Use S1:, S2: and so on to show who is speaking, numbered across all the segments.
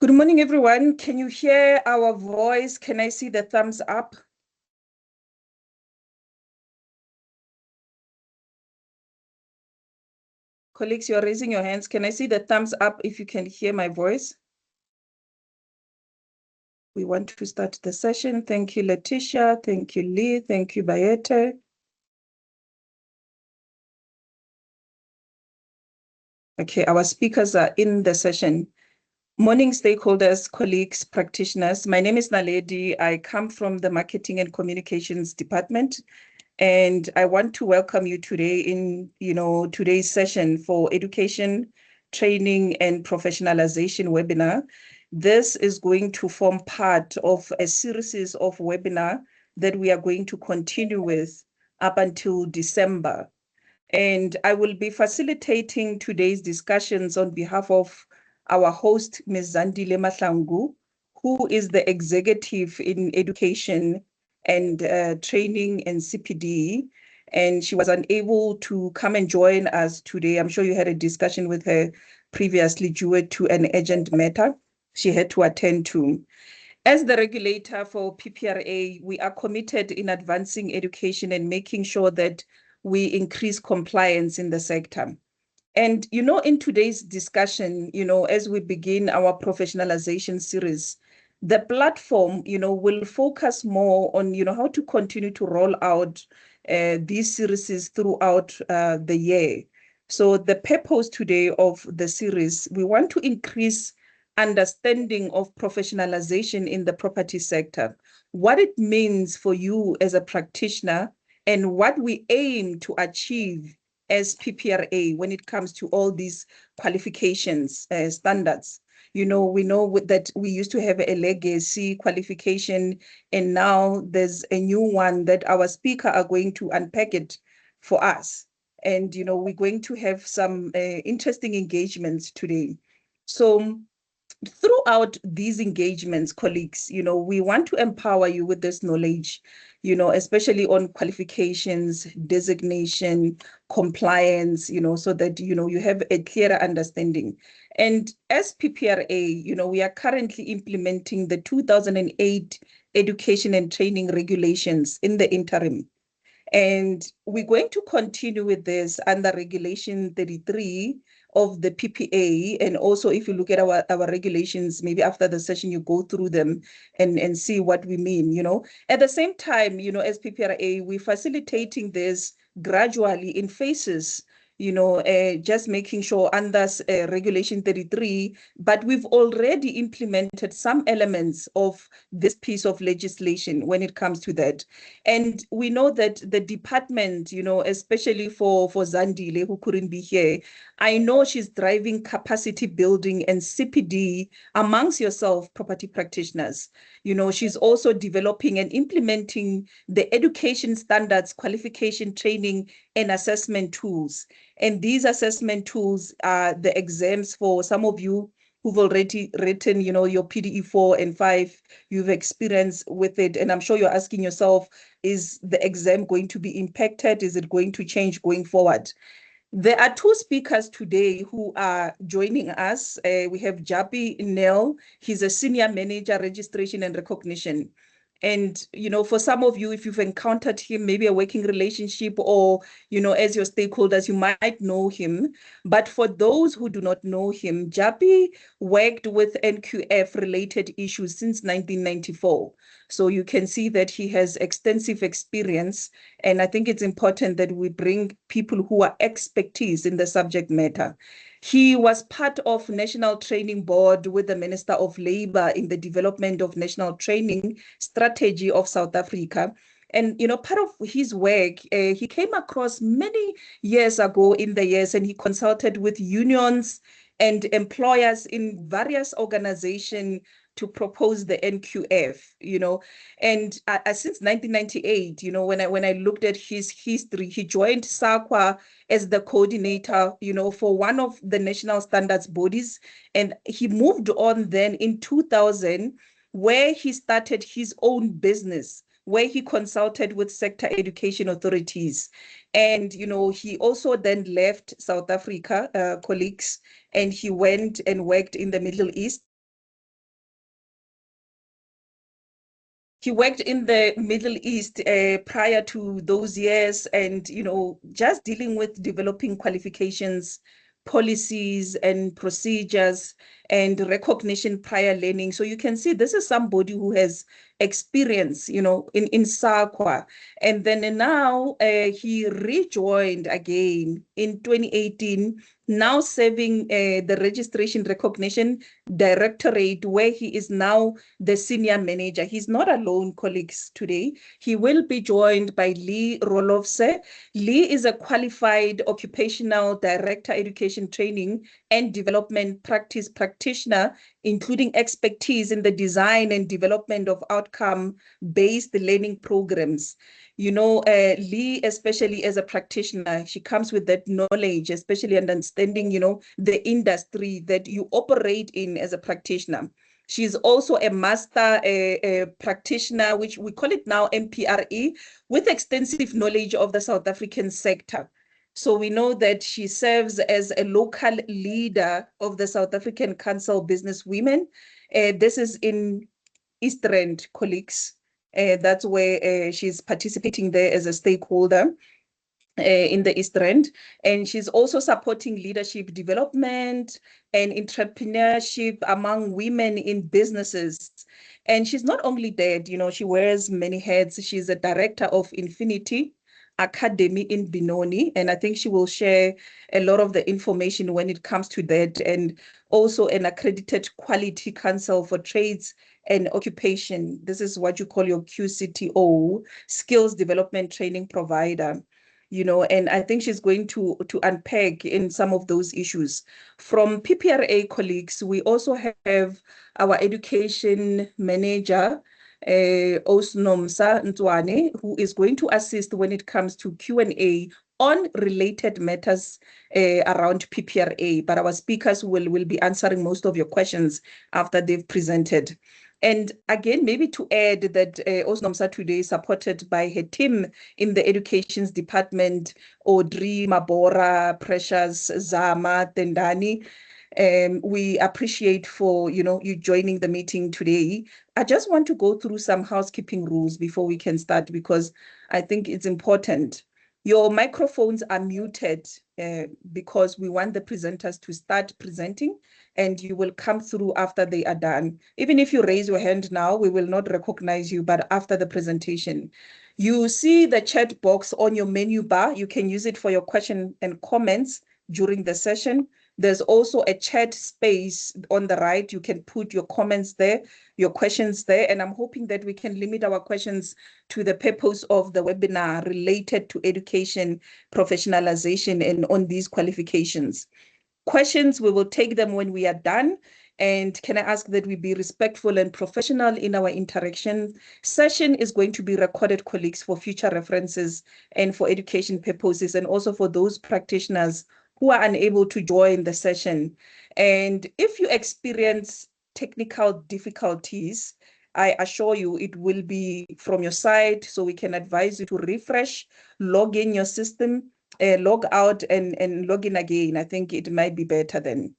S1: Good morning, everyone. Can you hear our voice? Can I see the thumbs up? Colleagues, you're raising your hands. Can I see the thumbs up if you can hear my voice? We want to start the session. Thank you, Letitia. Thank you, Lee. Thank you, Bayete. Okay, our speakers are in the session. Morning, stakeholders, colleagues, practitioners. My name is Naledi. I come from the Marketing and Communications Department, and I want to welcome you today in today's session for Education, Training, and Professionalization webinar. This is going to form part of a series of webinar that we are going to continue with up until December. And I will be facilitating today's discussions on behalf of our host, Ms. Zandile Mahlangu, who is the executive in education and training and CPD. And she was unable to come and join us today. I'm sure you had a discussion with her previously due to an urgent matter she had to attend to. As the regulator for PPRA, we are committed in advancing education and making sure that we increase compliance in the sector. And, in today's discussion, as we begin our professionalization series, the platform, will focus more on, how to continue to roll out these series throughout the year. So the purpose today of the series, we want to increase understanding of professionalization in the property sector, what it means for you as a practitioner, and what we aim to achieve as PPRA when it comes to all these qualifications standards. We know that we used to have a legacy qualification, and now there's a new one that our speaker are going to unpack it for us. And, we're going to have some interesting engagements today. So throughout these engagements, colleagues, we want to empower you with this knowledge, especially on qualifications, designation, compliance, so that, you have a clearer understanding. And as PPRA, we are currently implementing the 2008 Education and Training Regulations in the interim. And we're going to continue with this under Regulation 33 of the PPA. And also, if you look at our regulations, maybe after the session, you go through them and see what we mean, At the same time, as PPRA, we're facilitating this gradually in phases, just making sure under Regulation 33, but we've already implemented some elements of this piece of legislation when it comes to that. And we know that the department, especially for Zandile, who couldn't be here, I know she's driving capacity building and CPD amongst yourself, property practitioners. She's also developing and implementing the education standards, qualification training, and assessment tools. And these assessment tools are the exams for some of you who've already written, your PDE 4 and 5, you've experienced with it. And I'm sure you're asking yourself, is the exam going to be impacted? Is it going to change going forward? There are two speakers today who are joining us. We have Jabi Nel. He's a senior manager, registration and recognition. And, for some of you, if you've encountered him, maybe a working relationship or, as your stakeholders, you might know him. But for those who do not know him, Jabi worked with NQF related issues since 1994. So you can see that he has extensive experience. And I think it's important that we bring people who are expertise in the subject matter. He was part of National Training Board with the Minister of Labour in the development of national training strategy of South Africa. And, part of his work, he came across many years ago in the years, and he consulted with unions and employers in various organizations to propose the NQF, and since 1998, when I looked at his history, he joined SAQA as the coordinator, for one of the national standards bodies, and he moved on then in 2000, where he started his own business, where he consulted with sector education authorities. And, he also then left South Africa, colleagues, and he went and worked in the Middle East. He worked in the Middle East prior to those years, and just dealing with developing qualifications, policies and procedures, and recognition prior learning. So you can see this is somebody who has experience, in SAQA. And then now he rejoined again in 2018, now serving the Registration Recognition Directorate, where he is now the senior manager. He's not alone, colleagues, today. He will be joined by Lee Rolofse. Lee is a qualified occupational director, education training and development practice practitioner, including expertise in the design and development of outcome-based learning programs. Lee, especially as a practitioner, she comes with that knowledge, especially understanding, the industry that you operate in as a practitioner. She's also a master practitioner, which we call it now MPRE, with extensive knowledge of the South African sector. So we know that she serves as a local leader of the South African Council Business Women. This is in East Rand, colleagues. That's where she's participating there as a stakeholder in the East Rand. And she's also supporting leadership development and entrepreneurship among women in businesses. And she's not only that, she wears many hats. She's a director of Infinity Academy in Benoni, and I think she will share a lot of the information when it comes to that, and also an accredited quality council for trades and occupation. This is what you call your QCTO, skills development training provider. And I think she's going to unpack in some of those issues. From PPRA colleagues, we also have our education manager, Osnomsa Ntwane, who is going to assist when it comes to Q&A on related matters around PPRA, but our speakers will be answering most of your questions after they've presented. And again, maybe to add that Osnomsa today is supported by her team in the educations department, Audrey, Mabora, Precious, Zama, Tendani. We appreciate for you joining the meeting today. I just want to go through some housekeeping rules before we can start, because I think it's important. Your microphones are muted because we want the presenters to start presenting, and you will come through after they are done. Even if you raise your hand now, we will not recognize you, but after the presentation. You see the chat box on your menu bar. You can use it for your question and comments during the session. There's also a chat space on the right. You can put your comments there, your questions there, and I'm hoping that we can limit our questions to the purpose of the webinar related to education, professionalization, and on these qualifications. Questions, we will take them when we are done. And can I ask that we be respectful and professional in our interaction? Session is going to be recorded, colleagues, for future references and for education purposes, and also for those practitioners who are unable to join the session. And if you experience technical difficulties, I assure you it will be from your side, so we can advise you to refresh, log in your system, log out and log in again. I think it might be better then.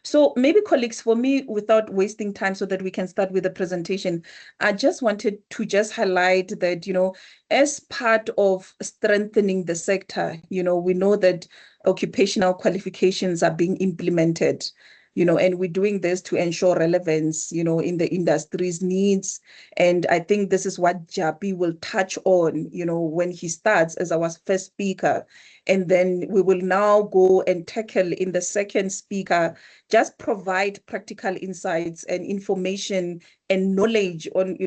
S1: So maybe, colleagues, for me, without wasting time so that we can start with the presentation, I just wanted to just highlight that, as part of strengthening the sector, we know that occupational qualifications are being implemented, and we're doing this to ensure relevance, in the industry's needs. And I think this is what Japi will touch on, when he starts as our first speaker. And then we will now go and tackle in the second speaker, just provide practical insights and information and knowledge on,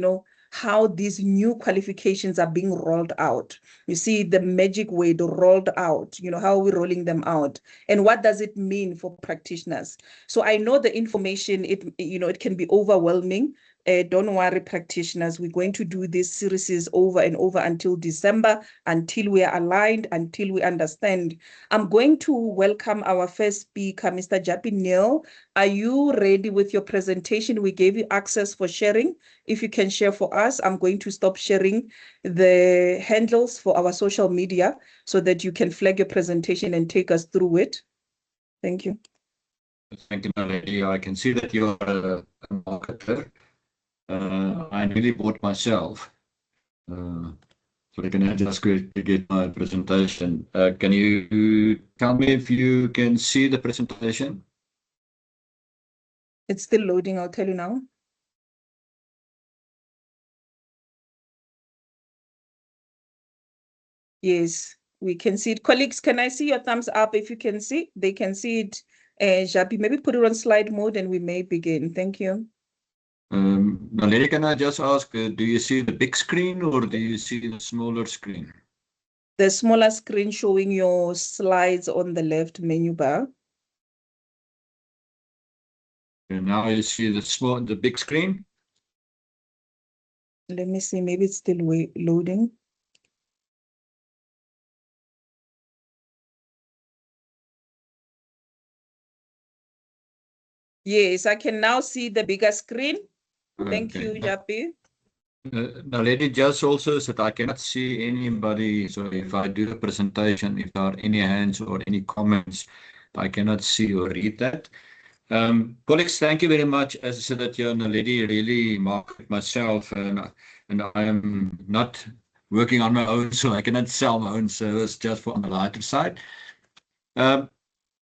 S1: how these new qualifications are being rolled out. You see the magic word, rolled out, how are we rolling them out? And what does it mean for practitioners? So I know the information, it can be overwhelming. Don't worry, practitioners. We're going to do these series over and over until December, until we are aligned, until we understand. I'm going to welcome our first speaker, Mr. Japi Neil. Are you ready with your presentation? We gave you access for sharing. If you can share for us, I'm going to stop sharing the handles for our social media so that you can flag your presentation and take us through it. Thank you.
S2: Thank you, Naledi. I can see that you're a marketer. I nearly bought myself. So I can just quickly get my presentation. Can you tell me if you can see the presentation?
S1: It's still loading, I'll tell you now. Yes, we can see it. Colleagues, can I see your thumbs up if you can see? They can see it. Japi, maybe put it on slide mode and we may begin. Thank you.
S2: Naledi, can I just ask, do you see the big screen or do you see the smaller screen?
S1: The smaller screen showing your slides on the left menu bar.
S2: And now you see the big screen.
S1: Let me see, maybe it's still loading. Yes, I can now see the bigger screen. Thank you, Japi.
S2: Naledi just also said I cannot see anybody. So if I do the presentation, if there are any hands or any comments, I cannot see or read that. Colleagues, thank you very much. As I said that you're Naledi, really market myself, and I am not working on my own, so I cannot sell my own service just for on the lighter side.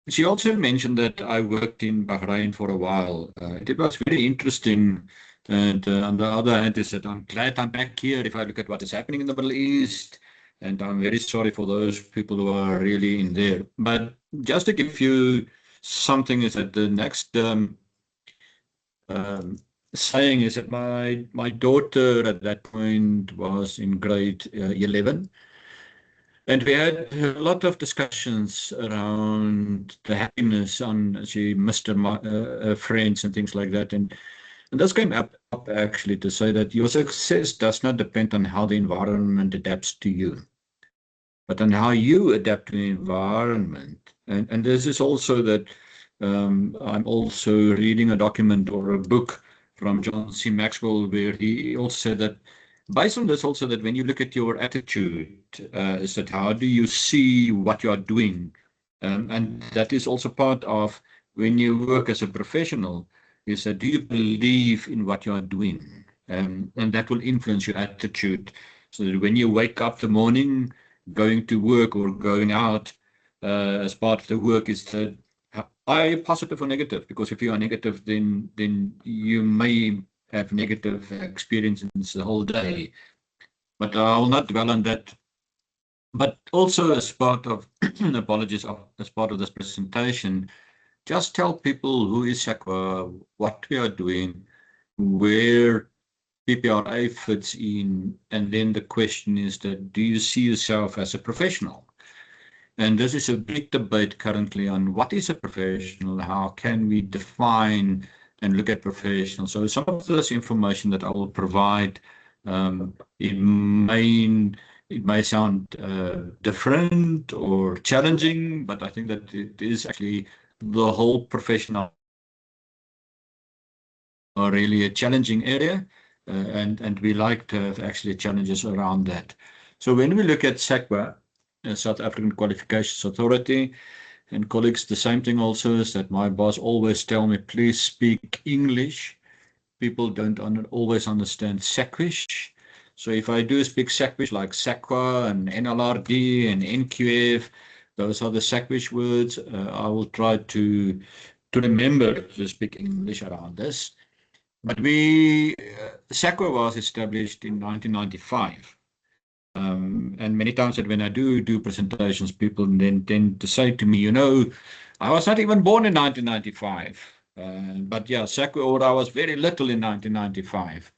S2: She also mentioned that I worked in Bahrain for a while. It was very interesting. And on the other hand, is that I'm glad I'm back here if I look at what is happening in the Middle East. And I'm very sorry for those people who are really in there. But just to give you something, is that the next saying is that my daughter at that point was in grade 11. And we had a lot of discussions around the happiness on she missed her friends and things like that. And this came up actually to say that your success does not depend on how the environment adapts to you, but on how you adapt to the environment. And this is also that I'm also reading a document or a book from John C. Maxwell where he also said that based on this also that when you look at your attitude, is that how do you see what you are doing? And that is also part of when you work as a professional, is that do you believe in what you are doing? And that will influence your attitude. So that when you wake up the morning, going to work or going out as part of the work is that are you positive or negative? Because if you are negative, then you may have negative experiences the whole day. But I will not dwell on that. But also as part of, apologies, as part of this presentation, just tell people who is SAQA, what we are doing, where PPRA fits in, and then the question is that do you see yourself as a professional? And this is a big debate currently on what is a professional, how can we define and look at professional. So some of this information that I will provide, it may sound different or challenging, but I think that it is actually the whole professional are really a challenging area, and we like to have actually challenges around that. So when we look at SAQA, South African Qualifications Authority, and colleagues, the same thing also is that my boss always tell me, please speak English. People don't always understand SAQISH. So if I do speak SAQISH like SAQA and NLRD and NQF, those are the SAQISH words. I will try to remember to speak English around this. But SAQA was established in 1995. And many times that when I do presentations, people then tend to say to me, you know, I was not even born in 1995. But yeah, SAQA, or I was very little in 1995.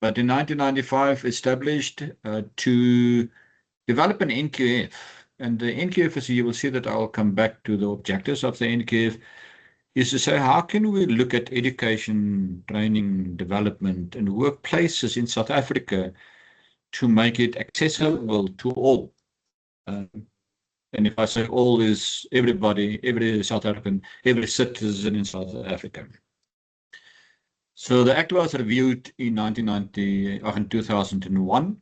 S2: But in 1995, established to develop an NQF. And the NQF, is, you will see that I'll come back to the objectives of the NQF, is to say, how can we look at education, training, development, and workplaces in South Africa to make it accessible to all. And if I say all, is everybody, every South African, every citizen in South Africa. So the Act was reviewed in 2001.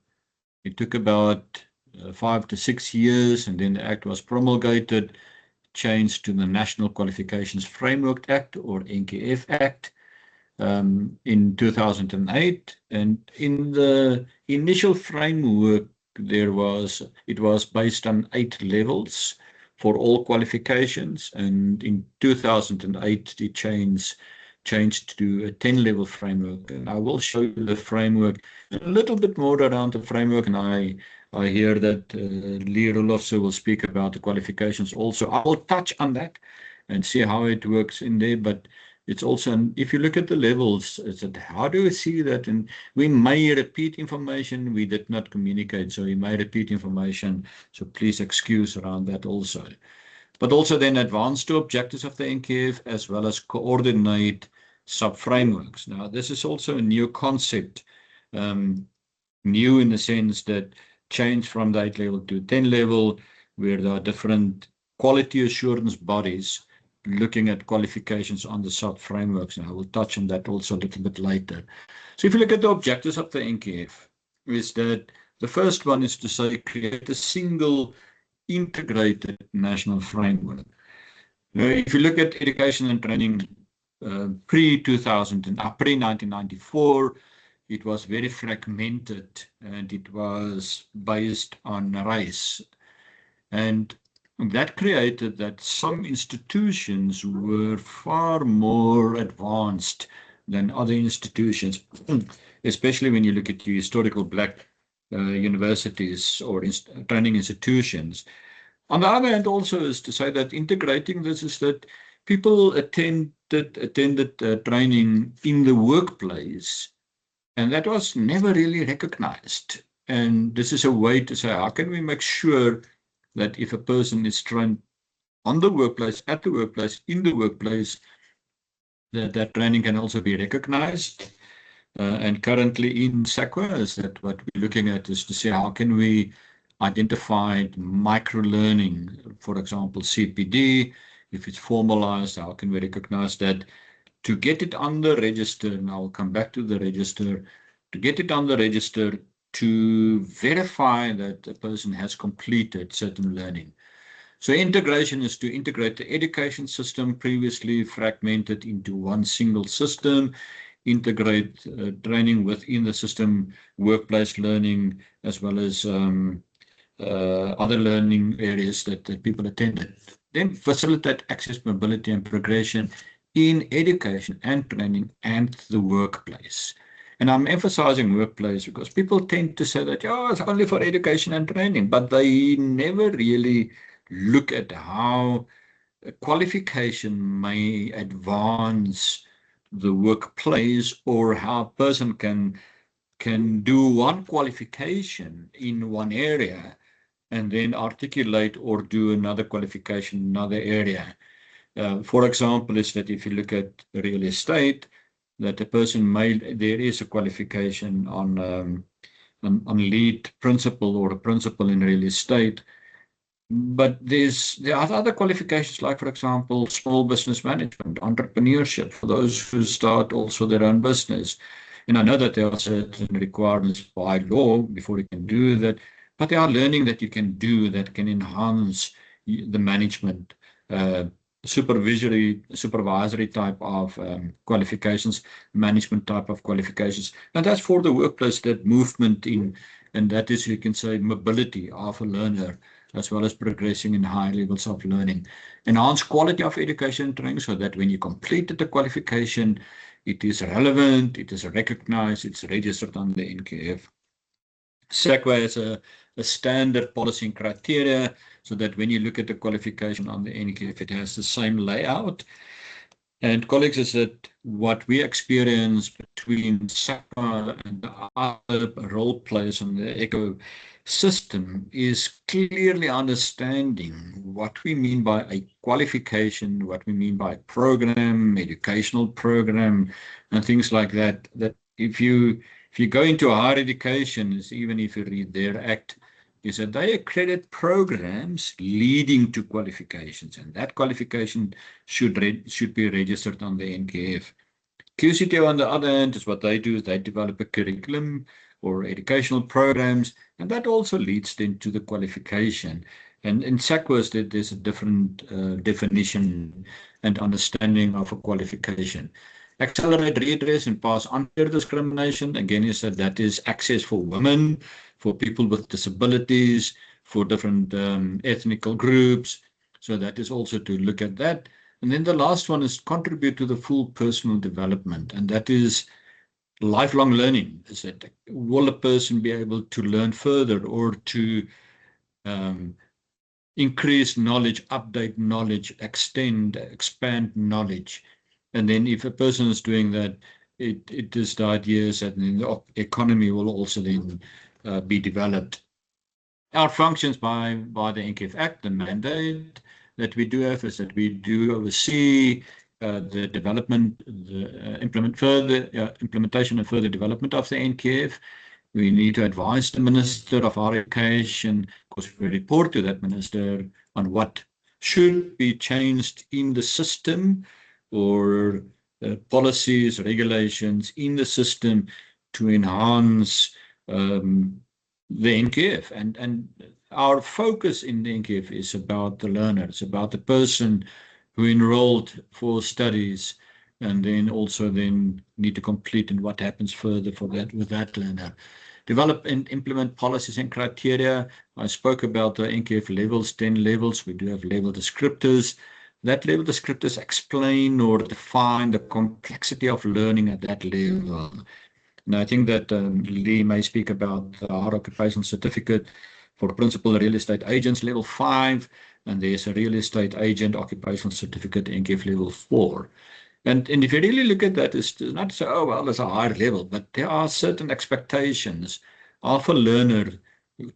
S2: It took about 5 to 6 years, and then the Act was promulgated, changed to the National Qualifications Framework Act, or NQF Act. in 2008. And in the initial framework, it was based on 8 levels for all qualifications. And in 2008, it changed to a 10-level framework. And I will show you the framework, a little bit more around the framework. And I hear that Lee Rolofse will speak about the qualifications also. I will touch on that and see how it works in there. But it's also, if you look at the levels, it's that how do we see that? And we may repeat information we did not communicate. So we may repeat information. So please excuse around that also. But also then advance to objectives of the NKF as well as coordinate sub-frameworks. Now, this is also a new concept, new in the sense that change from the 8 level to 10 level, where there are different quality assurance bodies looking at qualifications on the sub-frameworks. And I will touch on that also a little bit later. So if you look at the objectives of the NKF, is that the first one is to say create a single integrated national framework. Now, if you look at education and training pre-1994, it was very fragmented and it was based on race. And that created that some institutions were far more advanced than other institutions, especially when you look at the historical black universities or training institutions. On the other hand, also is to say that integrating this is that people attended training in the workplace, and that was never really recognized. And this is a way to say, how can we make sure that if a person is trained on the workplace, at the workplace, in the workplace, that training can also be recognized. And currently in SAQA, is that what we're looking at is to see how can we identify micro-learning, for example, CPD, if it's formalized, how can we recognize that to get it on the register, and I'll come back to the register, to get it on the register to verify that a person has completed certain learning. So integration is to integrate the education system previously fragmented into one single system, integrate training within the system, workplace learning, as well as other learning areas that people attended. Then facilitate access, mobility, and progression in education and training and the workplace. And I'm emphasizing workplace because people tend to say that, oh, it's only for education and training, but they never really look at how a qualification may advance the workplace, or how a person can do one qualification in one area and then articulate or do another qualification in another area. For example, is that if you look at real estate, that a person may, there is a qualification on lead principal or a principal in real estate. But there are other qualifications, like, for example, small business management, entrepreneurship, for those who start also their own business. And I know that there are certain requirements by law before you can do that, but there are learning that you can do that can enhance the management, supervisory type of qualifications, management type of qualifications. And that's for the workplace, that movement in, and that is, you can say, mobility of a learner, as well as progressing in high levels of learning. Enhance quality of education and training so that when you completed the qualification, it is relevant, it is recognized, it's registered on the NKF. SAQA has a standard policy and criteria so that when you look at the qualification on the NKF, it has the same layout. And colleagues, is that what we experience between SAQA and the other role players in the ecosystem is clearly understanding what we mean by a qualification, what we mean by program, educational program, and things like that. That if you go into higher education, even if you read their act, is that they accredit programs leading to qualifications, and that qualification should be registered on the NKF. QCTO, on the other hand, is what they do, is they develop a curriculum or educational programs, and that also leads then to the qualification. And in SAQA, there's a different definition and understanding of a qualification. accelerate redress and pass on peer discrimination. Again, is that is access for women, for people with disabilities, for different ethnical groups. So that is also to look at that. And then the last one is contribute to the full personal development. And that is lifelong learning. Is that will a person be able to learn further or to increase knowledge, update knowledge, extend, expand knowledge. And then if a person is doing that, it is the idea is that the economy will also then be developed. Our functions by the NKF Act, the mandate that we do have is that we do oversee the development, the implementation and further development of the NKF. We need to advise the Minister of Higher Education, because we report to that Minister on what should be changed in the system or policies, regulations in the system to enhance the NKF. And our focus in the NKF is about the learner. It's about the person who enrolled for studies and then also then need to complete and what happens further for that with that learner. Develop and implement policies and criteria. I spoke about the NKF levels, 10 levels. We do have level descriptors. That level descriptors explain or define the complexity of learning at that level. And I think that Lee may speak about the hard occupational certificate for principal real estate agents level 5, and there's a real estate agent occupational certificate NKF level 4. And if you really look at that, it's not so, oh, well, it's a higher level, but there are certain expectations of a learner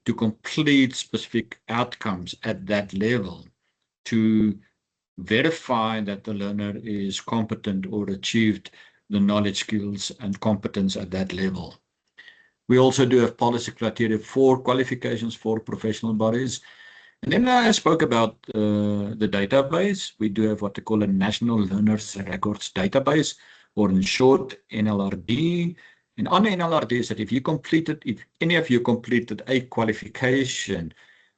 S2: to complete specific outcomes at that level to verify that the learner is competent or achieved the knowledge, skills, and competence at that level. We also do have policy criteria for qualifications for professional bodies. And then I spoke about the database. We do have what they call a National Learners Records Database, or in short, NLRD. And on NLRD is that if any of you completed a qualification,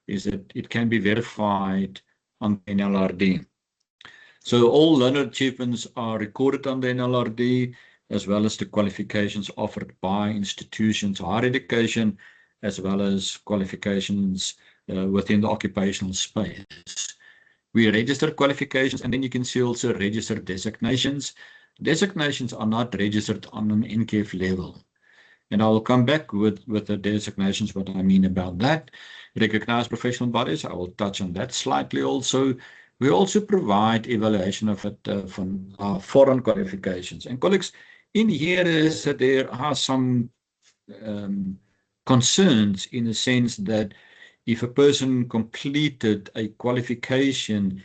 S2: is that it can be verified on NLRD. So all learner achievements are recorded on the NLRD, as well as the qualifications offered by institutions of higher education, as well as qualifications within the occupational space. We register qualifications, and then you can see also register designations. Designations are not registered on an NKF level. And I will come back with the designations, what I mean about that. Recognized professional bodies, I will touch on that slightly also. We also provide evaluation of it from foreign qualifications. And colleagues, in here is that there are some concerns in the sense that if a person completed a qualification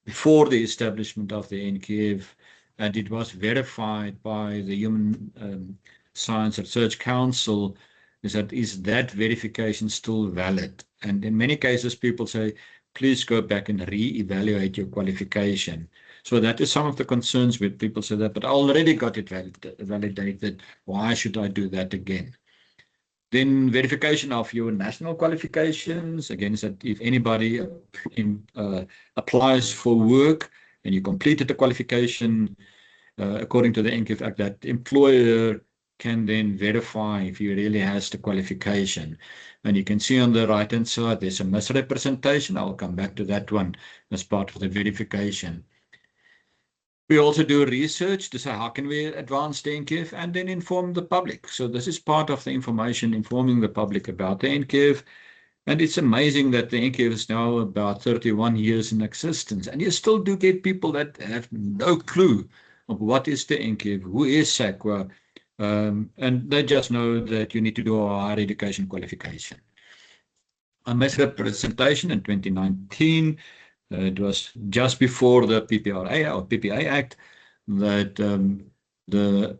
S2: before the establishment of the NKF and it was verified by the Human Science Research Council, is that verification still valid? And in many cases, people say, please go back and re-evaluate your qualification. So that is some of the concerns with people say that, but I already got it validated. Why should I do that again? Then verification of your national qualifications. Again, is that if anybody applies for work and you completed the qualification according to the NKF Act, that employer can then verify if he really has the qualification. And you can see on the right-hand side, there's a misrepresentation. I'll come back to that one as part of the verification. We also do research to say how can we advance the NKF and then inform the public. So this is part of the information, informing the public about the NKF. And it's amazing that the NKF is now about 31 years in existence. And you still do get people that have no clue of what is the NKF, who is SAQA, and they just know that you need to do a higher education qualification. A misrepresentation in 2019, it was just before the PPRA or PPA Act, that the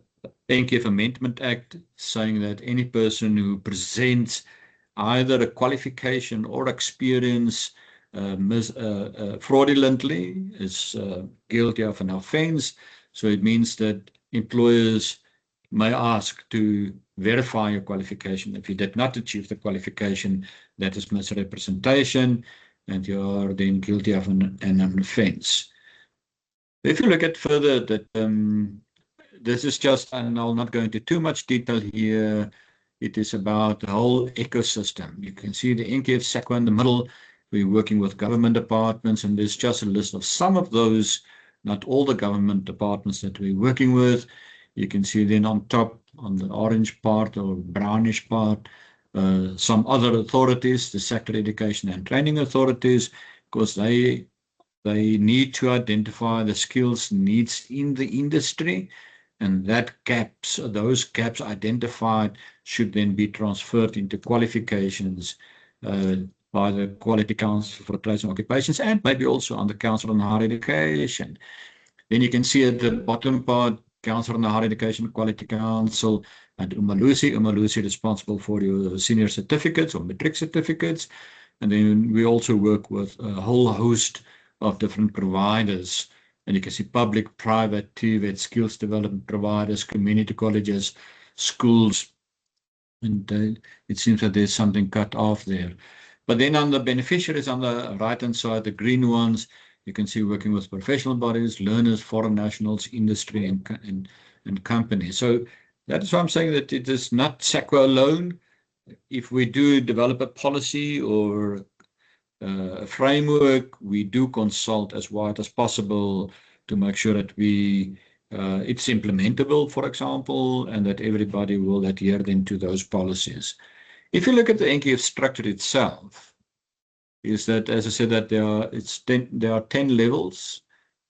S2: NKF Amendment Act saying that any person who presents either a qualification or experience fraudulently is guilty of an offense. So it means that employers may ask to verify your qualification. If you did not achieve the qualification, that is misrepresentation, and you are then guilty of an offense. If you look at further that this is just, and I'll not go into too much detail here. It is about the whole ecosystem. You can see the NKF SACWA in the middle. We're working with government departments, and there's just a list of some of those, not all the government departments that we're working with. You can see then on top, on the orange part or brownish part, some other authorities, the sector education and training authorities, because they need to identify the skills needs in the industry, and those gaps identified should then be transferred into qualifications by the Quality Council for Trades and Occupations, and maybe also on the Council on Higher Education. Then you can see at the bottom part, Council on Higher Education, Quality Council, and Umalusi responsible for your senior certificates or matric certificates. And then we also work with a whole host of different providers. And you can see public, private, TVET, skills development providers, community colleges, schools. And it seems that there's something cut off there. But then on the beneficiaries on the right-hand side, the green ones, you can see working with professional bodies, learners, foreign nationals, industry, and companies. So that is why I'm saying that it is not SACWA alone. If we do develop a policy or a framework, we do consult as wide as possible to make sure that it's implementable, for example, and that everybody will adhere then to those policies. If you look at the NKF structure itself, is that, as I said, that there are 10 levels,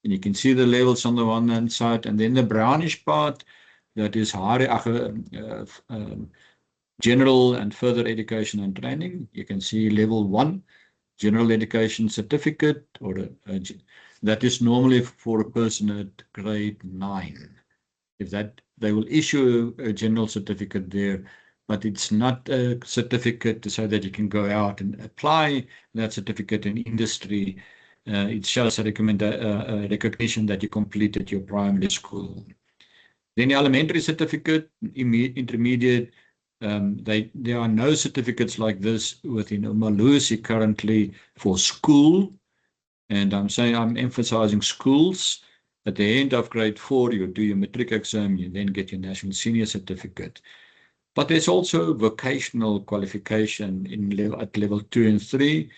S2: and you can see the levels on the one hand side, and then the brownish part, that is general and further education and training. You can see level 1, general education certificate, or that is normally for a person at grade 9. If that, they will issue a general certificate there, but it's not a certificate to say that you can go out and apply that certificate in industry. It shows a recognition that you completed your primary school. Then the elementary certificate, intermediate, there are no certificates like this within Umalusi currently for school. And I'm emphasizing schools. At the end of grade 4, you do your matric exam, you then get your national senior certificate. But there's also vocational qualification at level 2 and 3,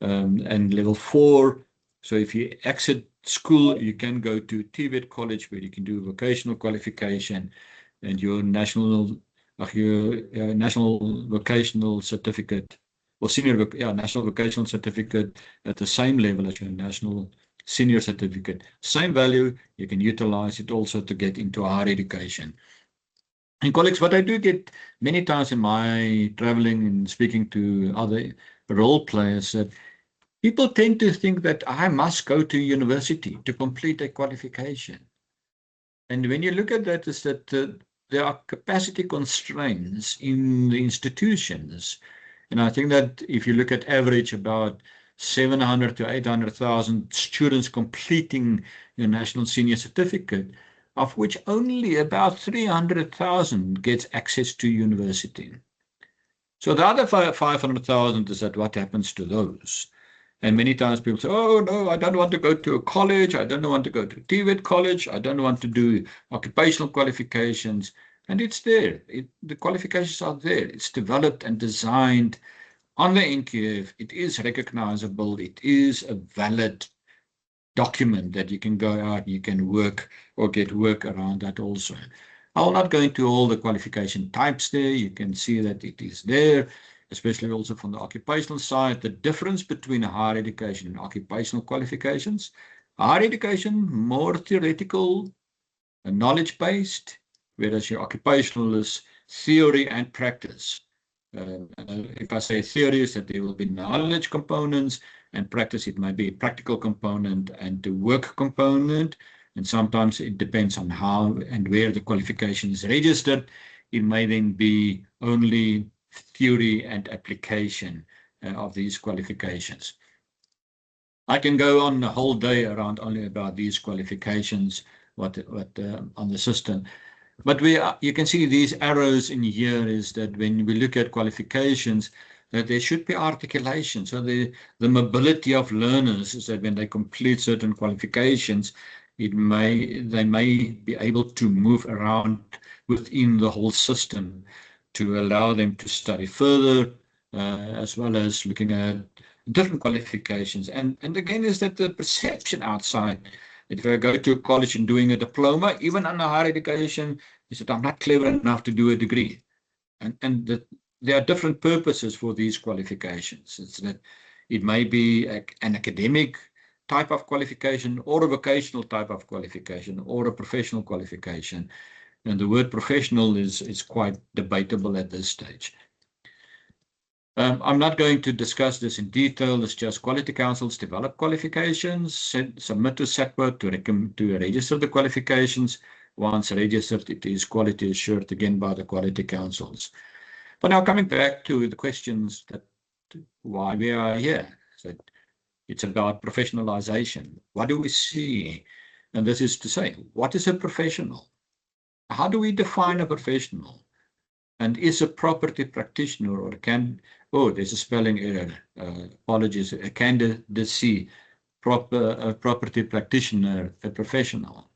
S2: and level 4. So if you exit school, you can go to TVET college where you can do vocational qualification, and your national vocational certificate, or national vocational certificate at the same level as your national senior certificate. Same value, you can utilize it also to get into higher education. And colleagues, what I do get many times in my traveling and speaking to other role players, that people tend to think that I must go to university to complete a qualification. And when you look at that, is that there are capacity constraints in the institutions. And I think that if you look at average, about 700 to 800,000 students completing your national senior certificate, of which only about 300,000 gets access to university. So the other 500,000 is that what happens to those? And many times people say, oh, no, I don't want to go to a college. I don't want to go to TVET college. I don't want to do occupational qualifications. And it's there. The qualifications are there. It's developed and designed on the NQF. It is recognizable. It is a valid document that you can go out, you can work or get work around that also. I will not go into all the qualification types there. You can see that it is there, especially also from the occupational side. The difference between higher education and occupational qualifications. Higher education, more theoretical and knowledge-based, whereas your occupational is theory and practice. If I say theory, is that there will be knowledge components, and practice, it might be a practical component and the work component. And sometimes it depends on how and where the qualification is registered. It may then be only theory and application of these qualifications. I can go on the whole day around only about these qualifications, what on the system. But you can see these arrows in here is that when we look at qualifications, that there should be articulation. So the mobility of learners is that when they complete certain qualifications, They may be able to move around within the whole system to allow them to study further, as well as looking at different qualifications. And again, is that the perception outside, that if I go to college and doing a diploma, even under higher education, is that I'm not clever enough to do a degree. And that there are different purposes for these qualifications. It's that it may be an academic type of qualification, or a vocational type of qualification, or a professional qualification. And the word professional is quite debatable at this stage. I'm not going to discuss this in detail. It's just quality councils develop qualifications, submit to SACPA to register the qualifications. Once registered, it is quality assured again by the quality councils. But now coming back to the questions that why we are here. So it's about professionalization. What do we see? And this is to say, what is a professional? How do we define a professional? And is a property practitioner, or there's a spelling error, apologies, a candidacy, property practitioner, a professional.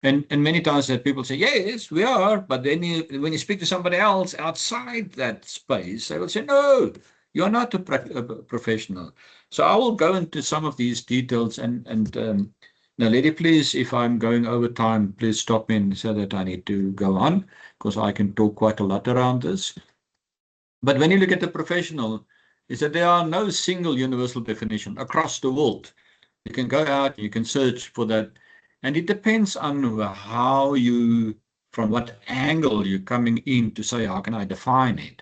S2: And many times that people say, yes, we are, but then when you speak to somebody else outside that space, they will say, no, you're not a professional. So I will go into some of these details, and now, lady, please, if I'm going over time, please stop me and say that I need to go on, because I can talk quite a lot around this. But when you look at the professional, is that there are no single universal definition across the world. You can go out, you can search for that, and it depends on from what angle you're coming in to say, how can I define it?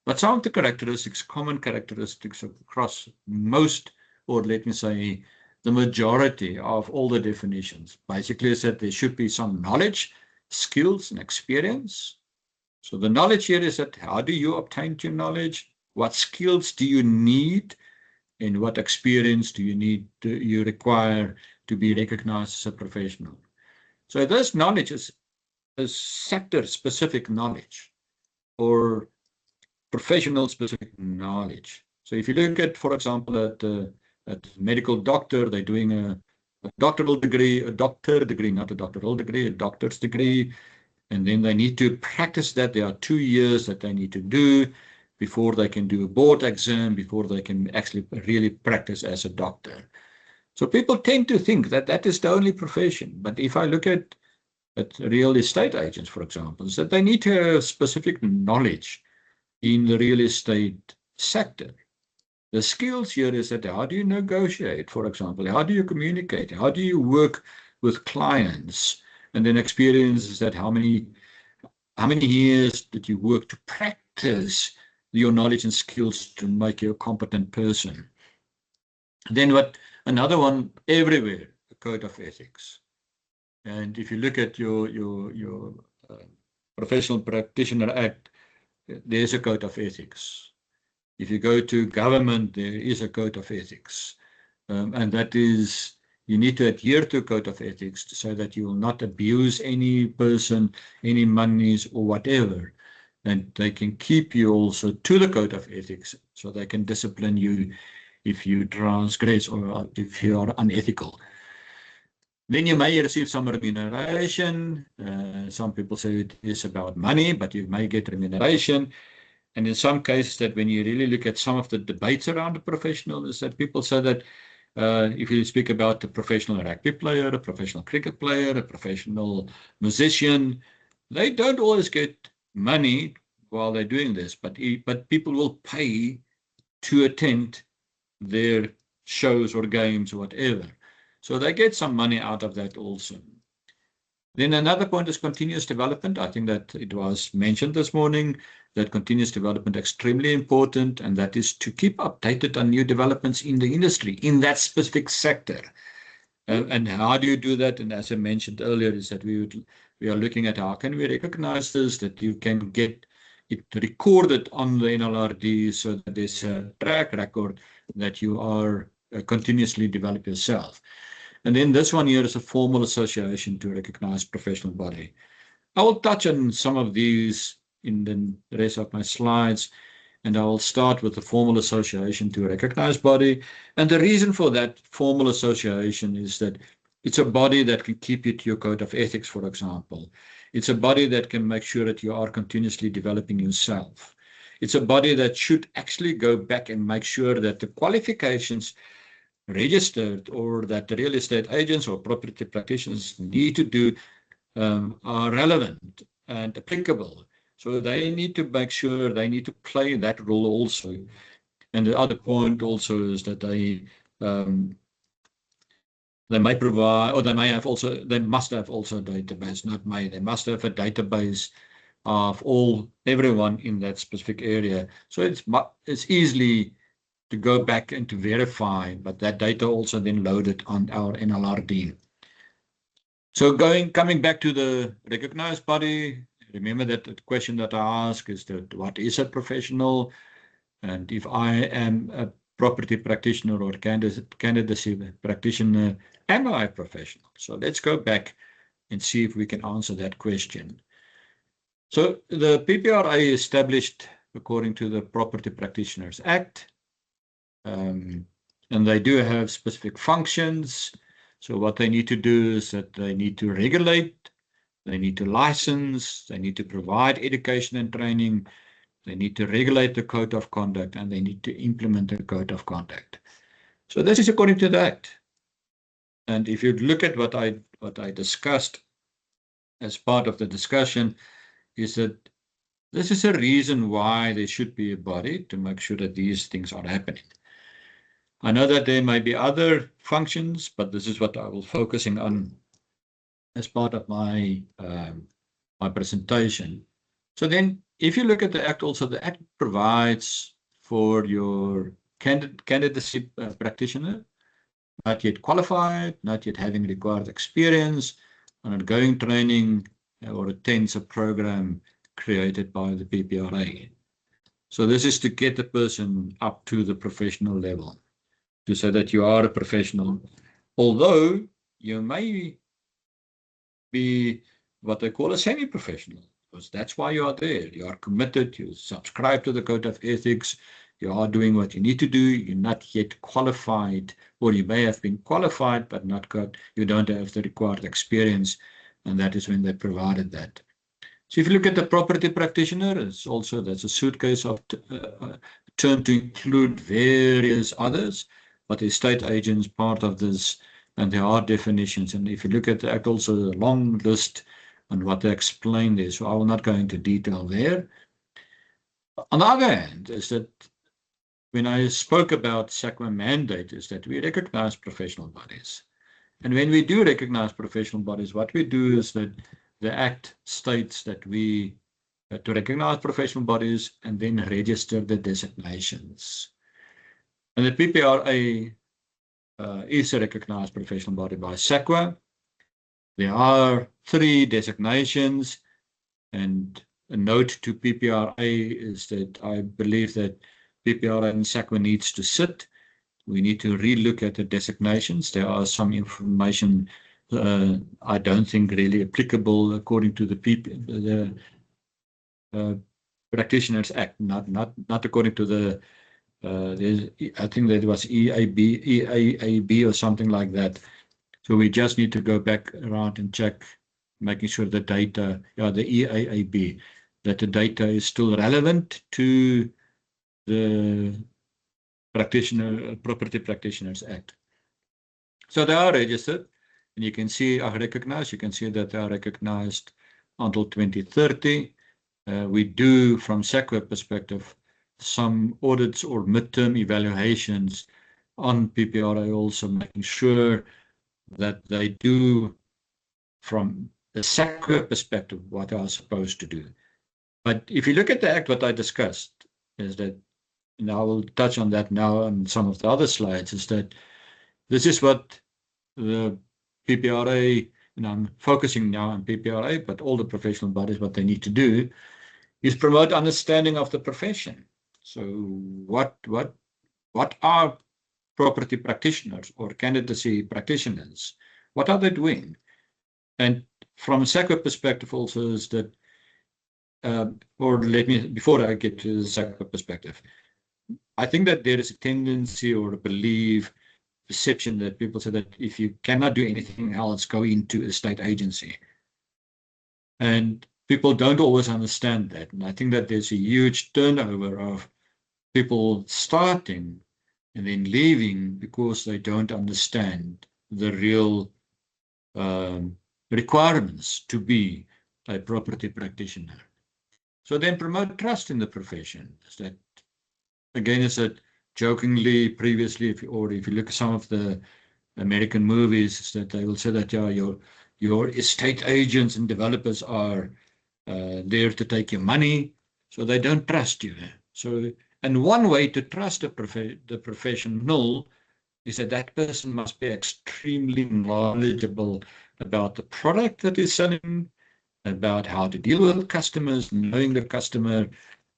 S2: But some of the characteristics, common characteristics across most, or let me say, the majority of all the definitions, basically is that there should be some knowledge, skills, and experience. So the knowledge here is that how do you obtain your knowledge? What skills do you need? And what experience do you require to be recognized as a professional? So this knowledge is sector-specific knowledge, or professional-specific knowledge. So if you look at, for example, at medical doctor, they're doing a doctoral degree, a doctor's degree, and then they need to practice that. There are 2 years that they need to do before they can do a board exam, before they can actually really practice as a doctor. So people tend to think that that is the only profession. But if I look at real estate agents, for example, is that they need to have specific knowledge in the real estate sector. The skills here is that how do you negotiate, for example? How do you communicate? How do you work with clients? And then experience is that how many years did you work to practice your knowledge and skills to make you a competent person? Then another one everywhere, a code of ethics. And if you look at your Professional Practitioner Act, there's a code of ethics. If you go to government, there is a code of ethics. And that is, you need to adhere to a code of ethics so that you will not abuse any person, any monies or whatever. And they can keep you also to the code of ethics, so they can discipline you if you transgress or if you are unethical. Then you may receive some remuneration. Some people say it is about money, but you may get remuneration. And in some cases, that when you really look at some of the debates around the professional, is that people say that if you speak about a professional rugby player, a professional cricket player, a professional musician, they don't always get money while they're doing this, but people will pay to attend their shows or games or whatever. So they get some money out of that also. Then another point is continuous development. I think that it was mentioned this morning that continuous development is extremely important, and that is to keep updated on new developments in the industry, in that specific sector. And how do you do that? And as I mentioned earlier, is that we are looking at how can we recognize this, that you can get it recorded on the NLRD so that there's a track record that you are continuously develop yourself. And then this one here is a formal association to recognize professional body. I will touch on some of these in the rest of my slides, and I will start with the formal association to recognize body. And the reason for that formal association is that It's a body that can keep you to your code of ethics, for example. It's a body that can make sure that you are continuously developing yourself. It's a body that should actually go back and make sure that the qualifications registered or that the real estate agents or property practitioners need to do are relevant and applicable. So they need to make sure they need to play that role also. And the other point also is that they may provide, or they must have also a database, not may, they must have a database of everyone in that specific area. So it's easily to go back and to verify, but that data also then loaded on our NLRD. So coming back to the recognized body, remember that the question that I ask is that what is a professional? And if I am a property practitioner or candidacy practitioner, am I a professional? So let's go back and see if we can answer that question. So the PPRA established according to the Property Practitioners Act, and they do have specific functions. So what they need to do is that they need to regulate, they need to license, they need to provide education and training, they need to regulate the code of conduct, and they need to implement the code of conduct. So this is according to the Act. And if you look at what I discussed as part of the discussion, is that this is a reason why there should be a body to make sure that these things are happening. I know that there may be other functions, but this is what I will focusing on as part of my my presentation. So then, if you look at the Act, also the Act provides for your candidacy practitioner, not yet qualified, not yet having required experience, ongoing training, or attends a program created by the PPRA. So this is to get the person up to the professional level, to say that you are a professional, although you may be what they call a semi-professional, because that's why you are there. You are committed, you subscribe to the code of ethics, you are doing what you need to do, you're not yet qualified, or you may have been qualified, but you don't have the required experience, and that is when they provided that. So if you look at the property practitioner, that's a suitcase of term to include various others, but the estate agents part of this, and there are definitions. And if you look at the Act, also a long list on what they explain there. So I will not go into detail there. On the other hand, is that when I spoke about SACMA mandate, is that we recognize professional bodies. And when we do recognize professional bodies, what we do is that the Act states that we to recognize professional bodies and then register the designations. And the PPRA is a recognized professional body by SACWA. There are 3 designations, and a note to PPRA is that I believe that PPRA and SACWA needs to sit. We need to relook at the designations. There are some information I don't think really applicable according to the Practitioners Act, not according to the I think that was EAB or something like that. So we just need to go back around and check, making sure the data, the EAB, that the data is still relevant to the Property Practitioners Act. So they are registered, and you can see are recognized. You can see that they are recognized until 2030. We do, from SACWA perspective, some audits or midterm evaluations on PPRA, also making sure that they do, from the SACWA perspective, what they are supposed to do. But if you look at the Act, what I discussed is that, and I will touch on that now on some of the other slides, is that this is what the PPRA, and I'm focusing now on PPRA, but all the professional bodies, what they need to do is promote understanding of the profession. So what are property practitioners or candidacy practitioners? What are they doing? And from a SACWA perspective also is that, before I get to the SACWA perspective, I think that there is a tendency or a belief perception that people say that if you cannot do anything else, go into a state agency. And people don't always understand that. And I think that there's a huge turnover of people starting and then leaving because they don't understand the real requirements to be a property practitioner. So then promote trust in the profession. Is that, again, is that jokingly previously, if you look at some of the American movies, is that they will say that your estate agents and developers are there to take your money, so they don't trust you. So, and one way to trust the professional is that that person must be extremely knowledgeable about the product that is selling, about how to deal with customers, knowing the customer,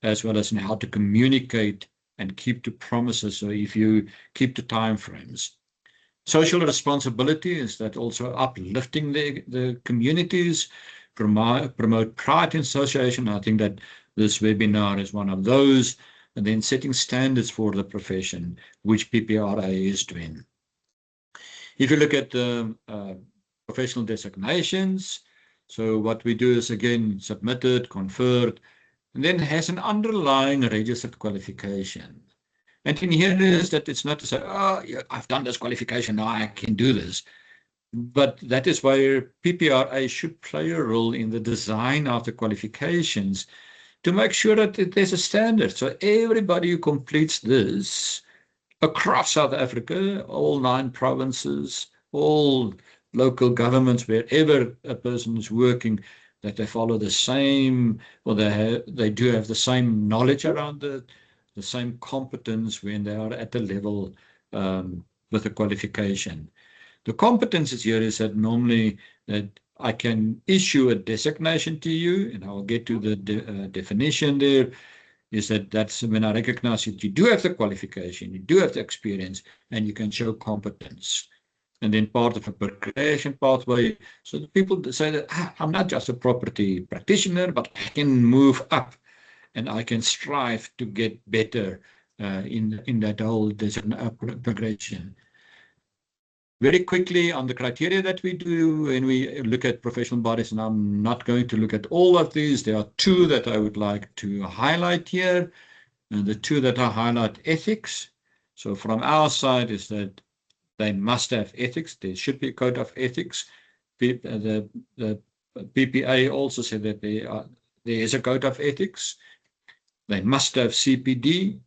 S2: as well as how to communicate and keep to promises. So if you keep to time frames. Social responsibility is that also uplifting the communities, promote pride in association. I think that this webinar is one of those. And then setting standards for the profession, which PPRA is doing. If you look at the professional designations, so what we do is, again, submitted, conferred, and then has an underlying registered qualification. And in here is that it's not to say, oh, yeah, I've done this qualification, now I can do this. But that is where PPRA should play a role in the design of the qualifications to make sure that there's a standard. So everybody who completes this across South Africa, all 9 provinces, all local governments, wherever a person is working, that they follow the same, or they do have the same knowledge around the same competence when they are at the level with the qualification. The competences here is that normally that I can issue a designation to you, and I'll get to the definition there, is that's when I recognize that you do have the qualification, you do have the experience, and you can show competence. And then part of a progression pathway, so that people say that I'm not just a property practitioner, but I can move up and I can strive to get better in that whole progression. Very quickly on the criteria that we do when we look at professional bodies, and I'm not going to look at all of these. There are 2 that I would like to highlight here. And the 2 that I highlight, ethics. So from our side is that they must have ethics. There should be a code of ethics. The PPA also said that there is a code of ethics. They must have CPD,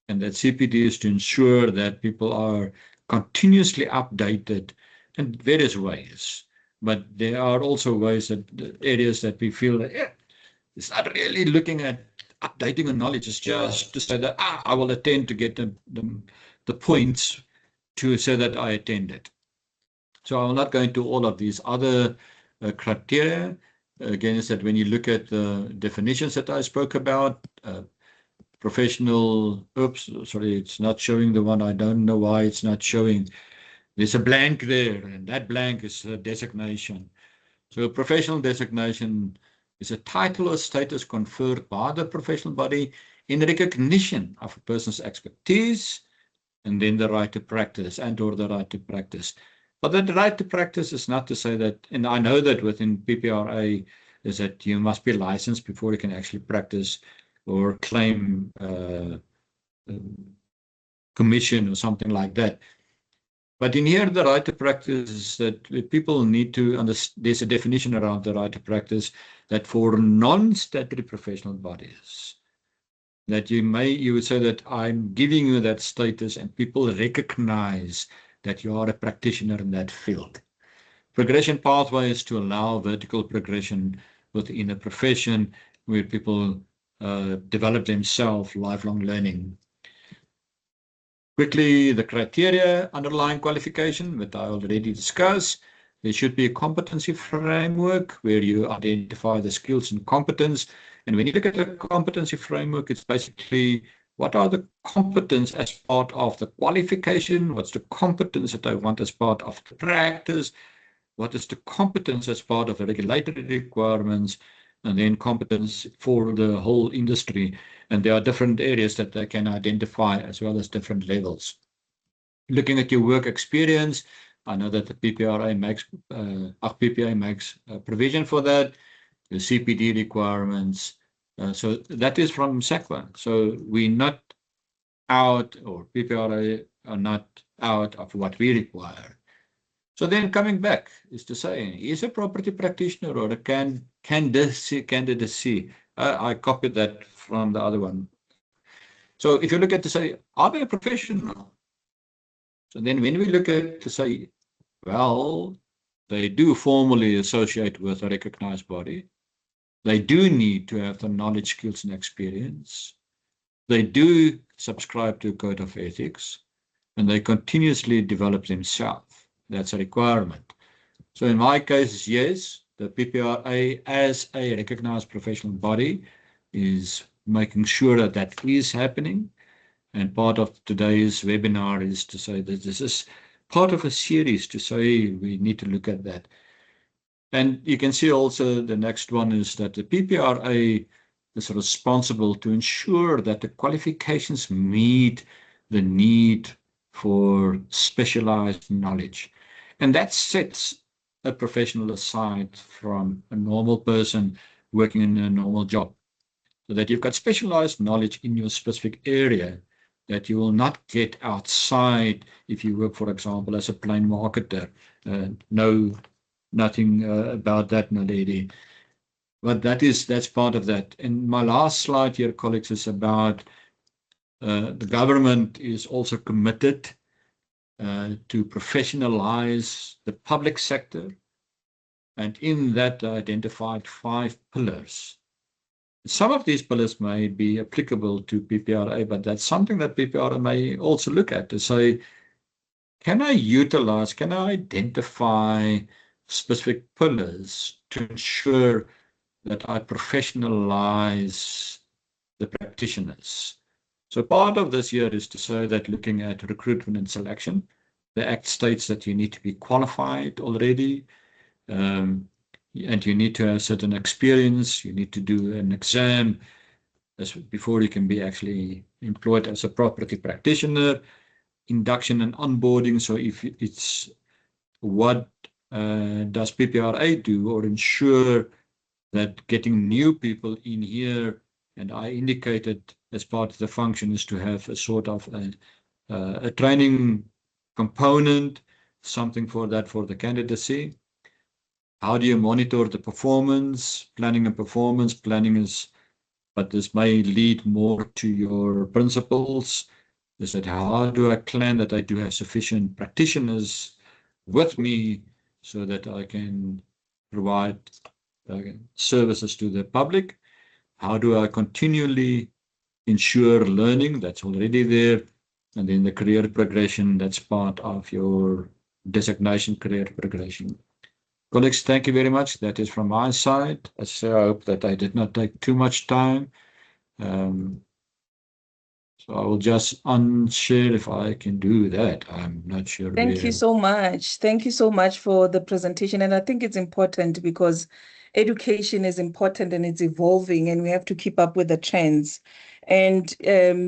S2: and that CPD is to ensure that people are continuously updated in various ways. But there are also ways that areas that we feel that it's not really looking at updating the knowledge. It's just to say that I will attend to get the points to say that I attended. So I will not go into all of these other criteria. Again, is that when you look at the definitions that I spoke about, professional, sorry, it's not showing the one. I don't know why it's not showing. There's a blank there, and that blank is a designation. So a professional designation is a title or status conferred by the professional body in recognition of a person's expertise, and then the right to practice or the right to practice. But the right to practice is not to say that, and I know that within PPRA is that you must be licensed before you can actually practice or claim commission or something like that. But in here, the right to practice is that people need to understand, there's a definition around the right to practice, that for non-statutory professional bodies, that you would say that I'm giving you that status and people recognize that you are a practitioner in that field. Progression pathway is to allow vertical progression within a profession where people develop themselves, lifelong learning. Quickly, the criteria underlying qualification that I already discussed. There should be a competency framework where you identify the skills and competence. And when you look at the competency framework, it's basically what are the competence as part of the qualification? What's the competence that I want as part of the practice? What is the competence as part of the regulatory requirements? And then competence for the whole industry. And there are different areas that they can identify as well as different levels. Looking at your work experience, I know that the PPRA makes provision for that, the CPD requirements. So that is from SACWA. So we're not out, or PPRA are not out of what we require. So then coming back is to say, is a property practitioner or a candidacy? I copied that from the other one. So if you look at to say, are they a professional? So then when we look at to say, well, they do formally associate with a recognized body. They do need to have the knowledge, skills, and experience. They do subscribe to a code of ethics, and they continuously develop themselves. That's a requirement. So in my case, yes, the PPRA as a recognized professional body is making sure that that is happening. And part of today's webinar is to say that this is part of a series to say we need to look at that. And you can see also the next one is that the PPRA is responsible to ensure that the qualifications meet the need for specialized knowledge. And that sets a professional aside from a normal person working in a normal job. So that you've got specialized knowledge in your specific area that you will not get outside if you work, for example, as a plain marketer. Nothing about that, Naledi. But that's part of that. And my last slide here, colleagues, is about the government is also committed to professionalize the public sector. And in that, identified 5 pillars. Some of these pillars may be applicable to PPRA, but that's something that PPRA may also look at to say, can I identify specific pillars to ensure that I professionalize the practitioners? So part of this year is to say that looking at recruitment and selection, the Act states that you need to be qualified already, and you need to have certain experience, you need to do an exam before you can be actually employed as a property practitioner, induction and onboarding. So if it's what does PPRA do or ensure that getting new people in here, and I indicated as part of the function is to have a sort of a training component, something for that for the candidacy. How do you monitor the performance? Planning and performance. Planning is, but this may lead more to your principles. Is that how do I plan that I do have sufficient practitioners with me so that I can provide services to the public? How do I continually ensure learning? That's already there. And then the career progression, that's part of your designation career progression. Colleagues, thank you very much. That is from my side. I hope that I did not take too much time. So I will just unshare if I can do that. I'm not sure.
S1: Thank you so much. Thank you so much for the presentation. And I think it's important because education is important and it's evolving and we have to keep up with the trends. And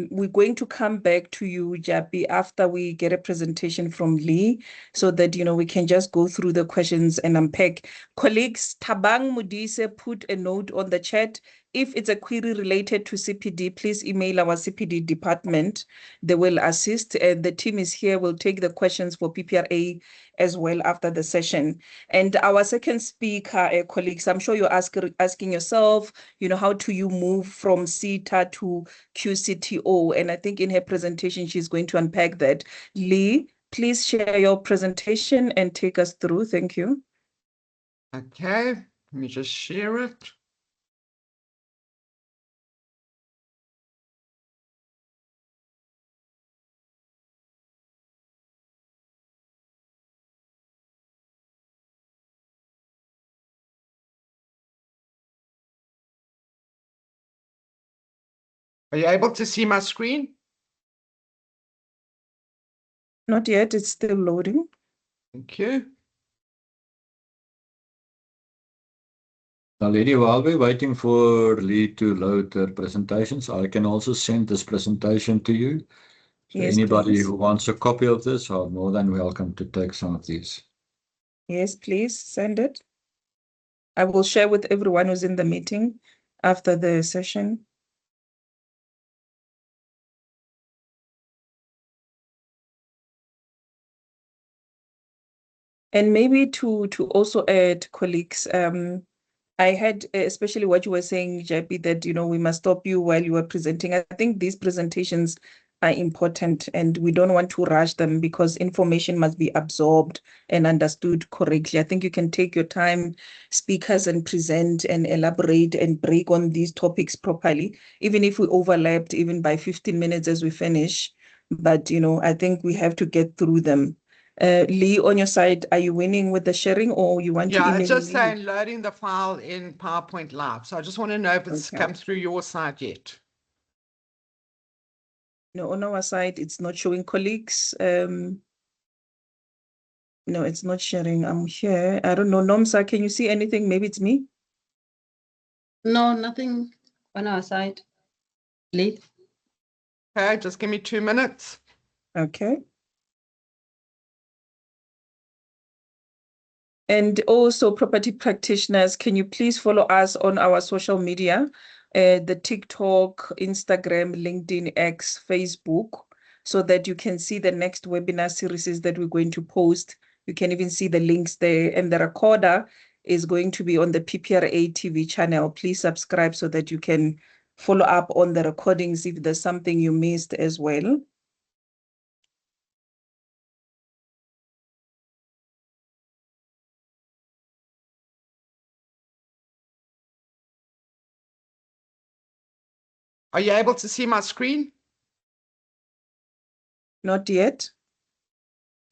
S1: we're going to come back to you, Japi, after we get a presentation from Lee so that, we can just go through the questions and unpack. Colleagues, Tabang Mudise put a note on the chat. If it's a query related to CPD, please email our CPD department. They will assist. The team is here, will take the questions for PPRA as well after the session. And our second speaker, colleagues, I'm sure you're asking yourself, how do you move from CETA to QCTO? And I think in her presentation, she's going to unpack that. Lee, please share your presentation and take us through. Thank you.
S3: Okay, let me just share it. Are you able to see my screen?
S1: Not yet, it's still loading.
S3: Thank you.
S2: Now, Lady, while we're waiting for Lee to load their presentations, I can also send this presentation to you. So
S1: Yes,
S2: anybody
S1: please.
S2: who wants a copy of this are more than welcome to take some of these.
S1: Yes, please send it. I will share with everyone who's in the meeting after the session. And maybe to also add, colleagues, I had especially what you were saying, JP, that we must stop you while you were presenting. I think these presentations are important and we don't want to rush them because information must be absorbed and understood correctly. I think you can take your time, speakers, and present and elaborate and break on these topics properly, even if we overlapped even by 15 minutes as we finish. But I think we have to get through them. Lee, on your side, are you winning with the sharing or you want to
S3: Yeah,
S1: email
S3: it's just
S1: me?
S3: saying loading the file in PowerPoint Live. So I just want to know if it's
S1: Okay.
S3: come through your side yet.
S1: No, on our side, it's not showing colleagues. No, it's not sharing. I'm here. I don't know. Nomsa, can you see anything? Maybe it's me.
S4: No, nothing on our side. Please.
S3: Okay, just give me 2 minutes.
S1: Okay. And also, property practitioners, can you please follow us on our social media, the TikTok, Instagram, LinkedIn, X, Facebook, so that you can see the next webinar series that we're going to post. You can even see the links there. And the recorder is going to be on the PPRA TV channel. Please subscribe so that you can follow up on the recordings if there's something you missed as well.
S3: Are you able to see my screen?
S1: Not yet.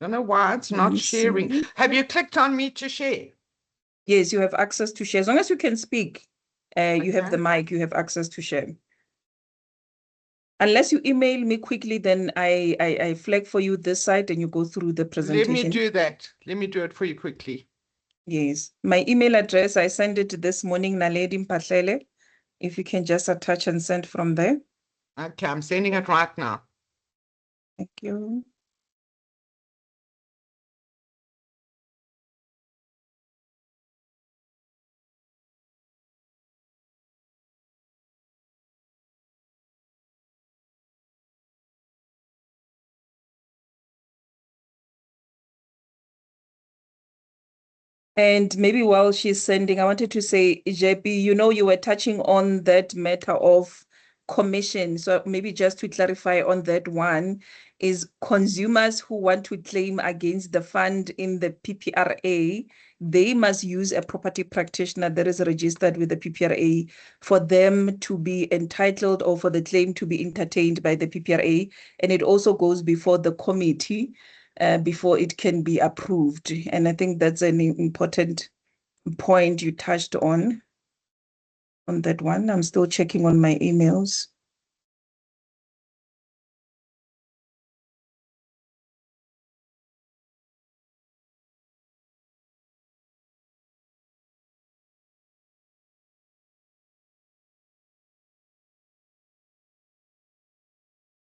S3: Don't know why it's
S1: Let
S3: not
S1: me
S3: sharing.
S1: see.
S3: Have you clicked on me to share?
S1: Yes, you have access to share. As long as you can speak, you have
S3: Okay.
S1: the mic, you have access to share. Unless you email me quickly, then I flag for you this side and you go through the
S3: Let me
S1: presentation.
S3: do that. Let me do it for you quickly.
S1: Yes. My email address, I sent it this morning, Naledi Mpahlele. If you can just attach and send from there.
S3: Okay, I'm sending it right now.
S1: Thank you. And maybe while she's sending, I wanted to say, JP, you were touching on that matter of commission. So maybe just to clarify on that one, is consumers who want to claim against the fund in the PPRA, they must use a property practitioner that is registered with the PPRA for them to be entitled or for the claim to be entertained by the PPRA. And it also goes before the committee before it can be approved. And I think that's an important point you touched on that one. I'm still checking on my emails.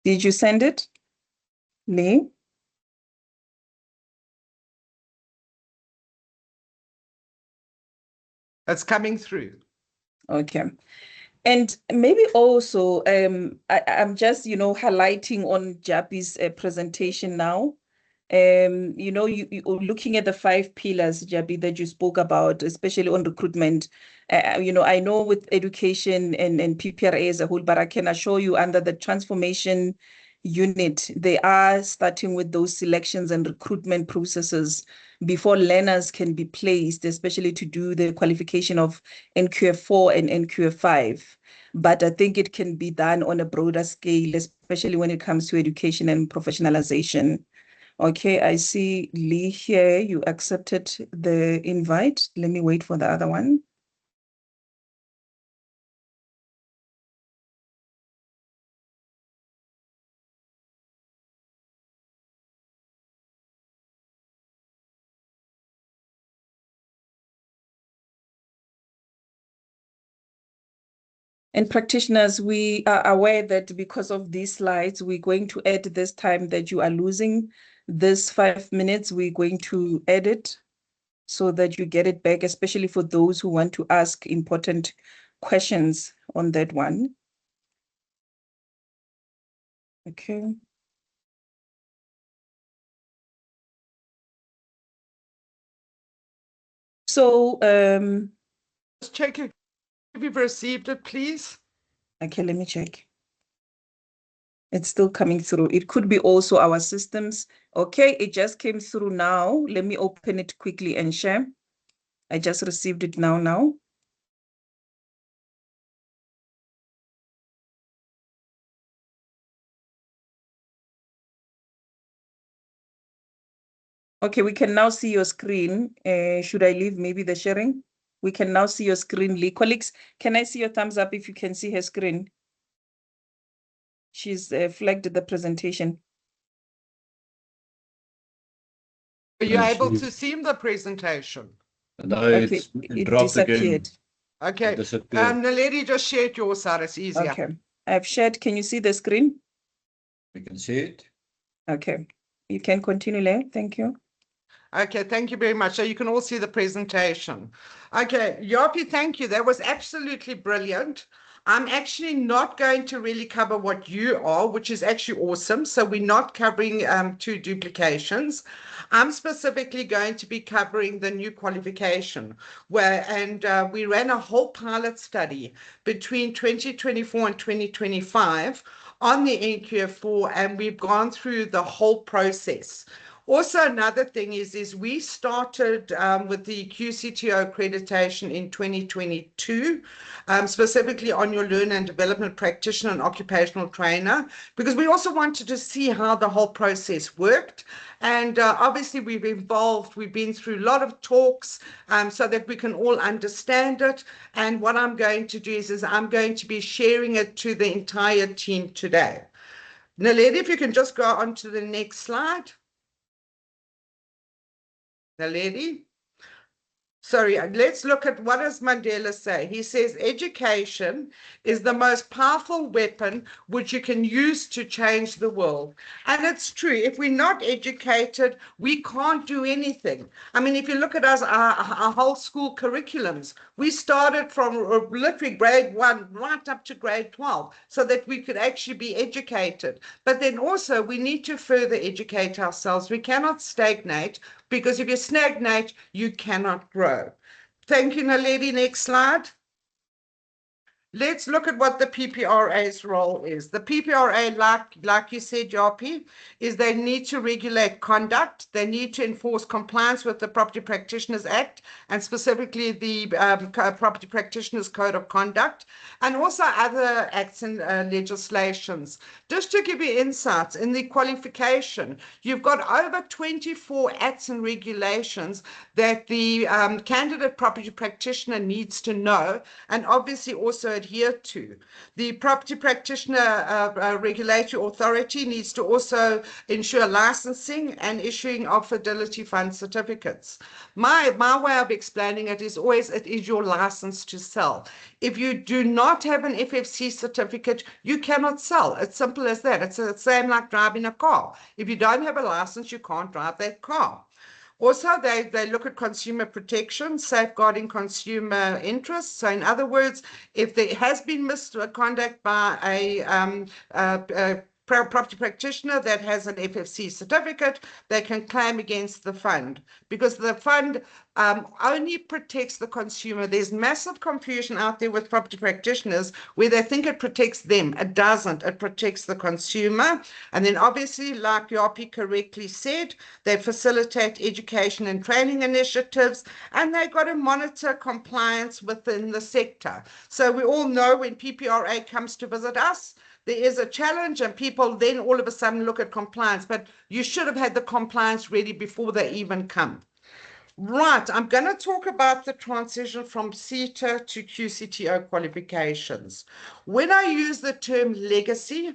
S1: Did you send it, Lee?
S3: It's coming through.
S1: Okay. And maybe also, I'm just, highlighting on Japi's presentation now. You looking at the 5 pillars, Jabi, that you spoke about, especially on recruitment. I know with education and PPRA as a whole, but I can assure you under the transformation unit, they are starting with those selections and recruitment processes before learners can be placed, especially to do the qualification of NQF4 and NQF5. But I think it can be done on a broader scale, especially when it comes to education and professionalization. Okay, I see Lee here. You accepted the invite. Let me wait for the other one. And practitioners, we are aware that because of these slides, we're going to add this time that you are losing. This 5 minutes, we're going to add it so that you get it back, especially for those who want to ask important questions on that one. Okay. So,
S3: Just check if you've received it, please.
S1: okay, let me check. It's still coming through. It could be also our systems. Okay, it just came through now. Let me open it quickly and share. I just received it now. Okay, we can now see your screen. Should I leave maybe the sharing? We can now see your screen, Lee. Colleagues, can I see your thumbs up if you can see her screen? She's flagged the presentation.
S3: Are you able to see the presentation?
S2: No,
S1: Okay,
S2: it's
S1: it
S2: dropped again.
S1: disappeared.
S3: Okay.
S2: Disappeared.
S3: The lady just shared your side. It's easier.
S1: Okay, I've shared. Can you see the screen?
S2: We can see it.
S1: Okay, you can continue, Lee. Thank you.
S3: Okay, thank you very much. So you can all see the presentation. Okay, Yapi, thank you. That was absolutely brilliant. I'm actually not going to really cover what you are, which is actually awesome. So we're not covering two duplications. I'm specifically going to be covering the new qualification, and we ran a whole pilot study between 2024 and 2025 on the NQF4, and we've gone through the whole process. Also, another thing is we started with the QCTO accreditation in 2022, specifically on your learner and development practitioner and occupational trainer, because we also wanted to see how the whole process worked. And obviously we've been through a lot of talks so that we can all understand it. And what I'm going to do is I'm going to be sharing it to the entire team today. Naledi, if you can just go on to the next slide. The lady. Sorry, let's look at what does Mandela say. He says education is the most powerful weapon which you can use to change the world. And it's true. If we're not educated, we can't do anything. I mean, if you look at us, our whole school curriculums, we started from literally grade 1 right up to grade 12 so that we could actually be educated. But then also we need to further educate ourselves. We cannot stagnate, because if you stagnate, you cannot grow. Thank you, Naledi. Next slide. Let's look at what the PPRA's role is. The PPRA, like you said, Yapi, is they need to regulate conduct. They need to enforce compliance with the Property Practitioners Act, and specifically the Property Practitioners Code of Conduct, and also other acts and legislations. Just to give you insights, in the qualification, you've got over 24 acts and regulations that the candidate property practitioner needs to know, and obviously also adhere to. The Property Practitioner Regulatory Authority needs to also ensure licensing and issuing of fidelity fund certificates. My way of explaining it is always, it is your license to sell. If you do not have an FFC certificate, you cannot sell. It's simple as that. It's the same like driving a car. If you don't have a license, you can't drive that car. Also, they look at consumer protection, safeguarding consumer interests. So in other words, if there has been misconduct by a property practitioner that has an FFC certificate, they can claim against the fund, because the fund only protects the consumer. There's massive confusion out there with property practitioners where they think it protects them. It doesn't. It protects the consumer. And then obviously, like Yapi correctly said, they facilitate education and training initiatives, and they've got to monitor compliance within the sector. So we all know when PPRA comes to visit us, there is a challenge, and people then all of a sudden look at compliance, but you should have had the compliance ready before they even come. Right, I'm going to talk about the transition from CETA to QCTO qualifications. When I use the term legacy,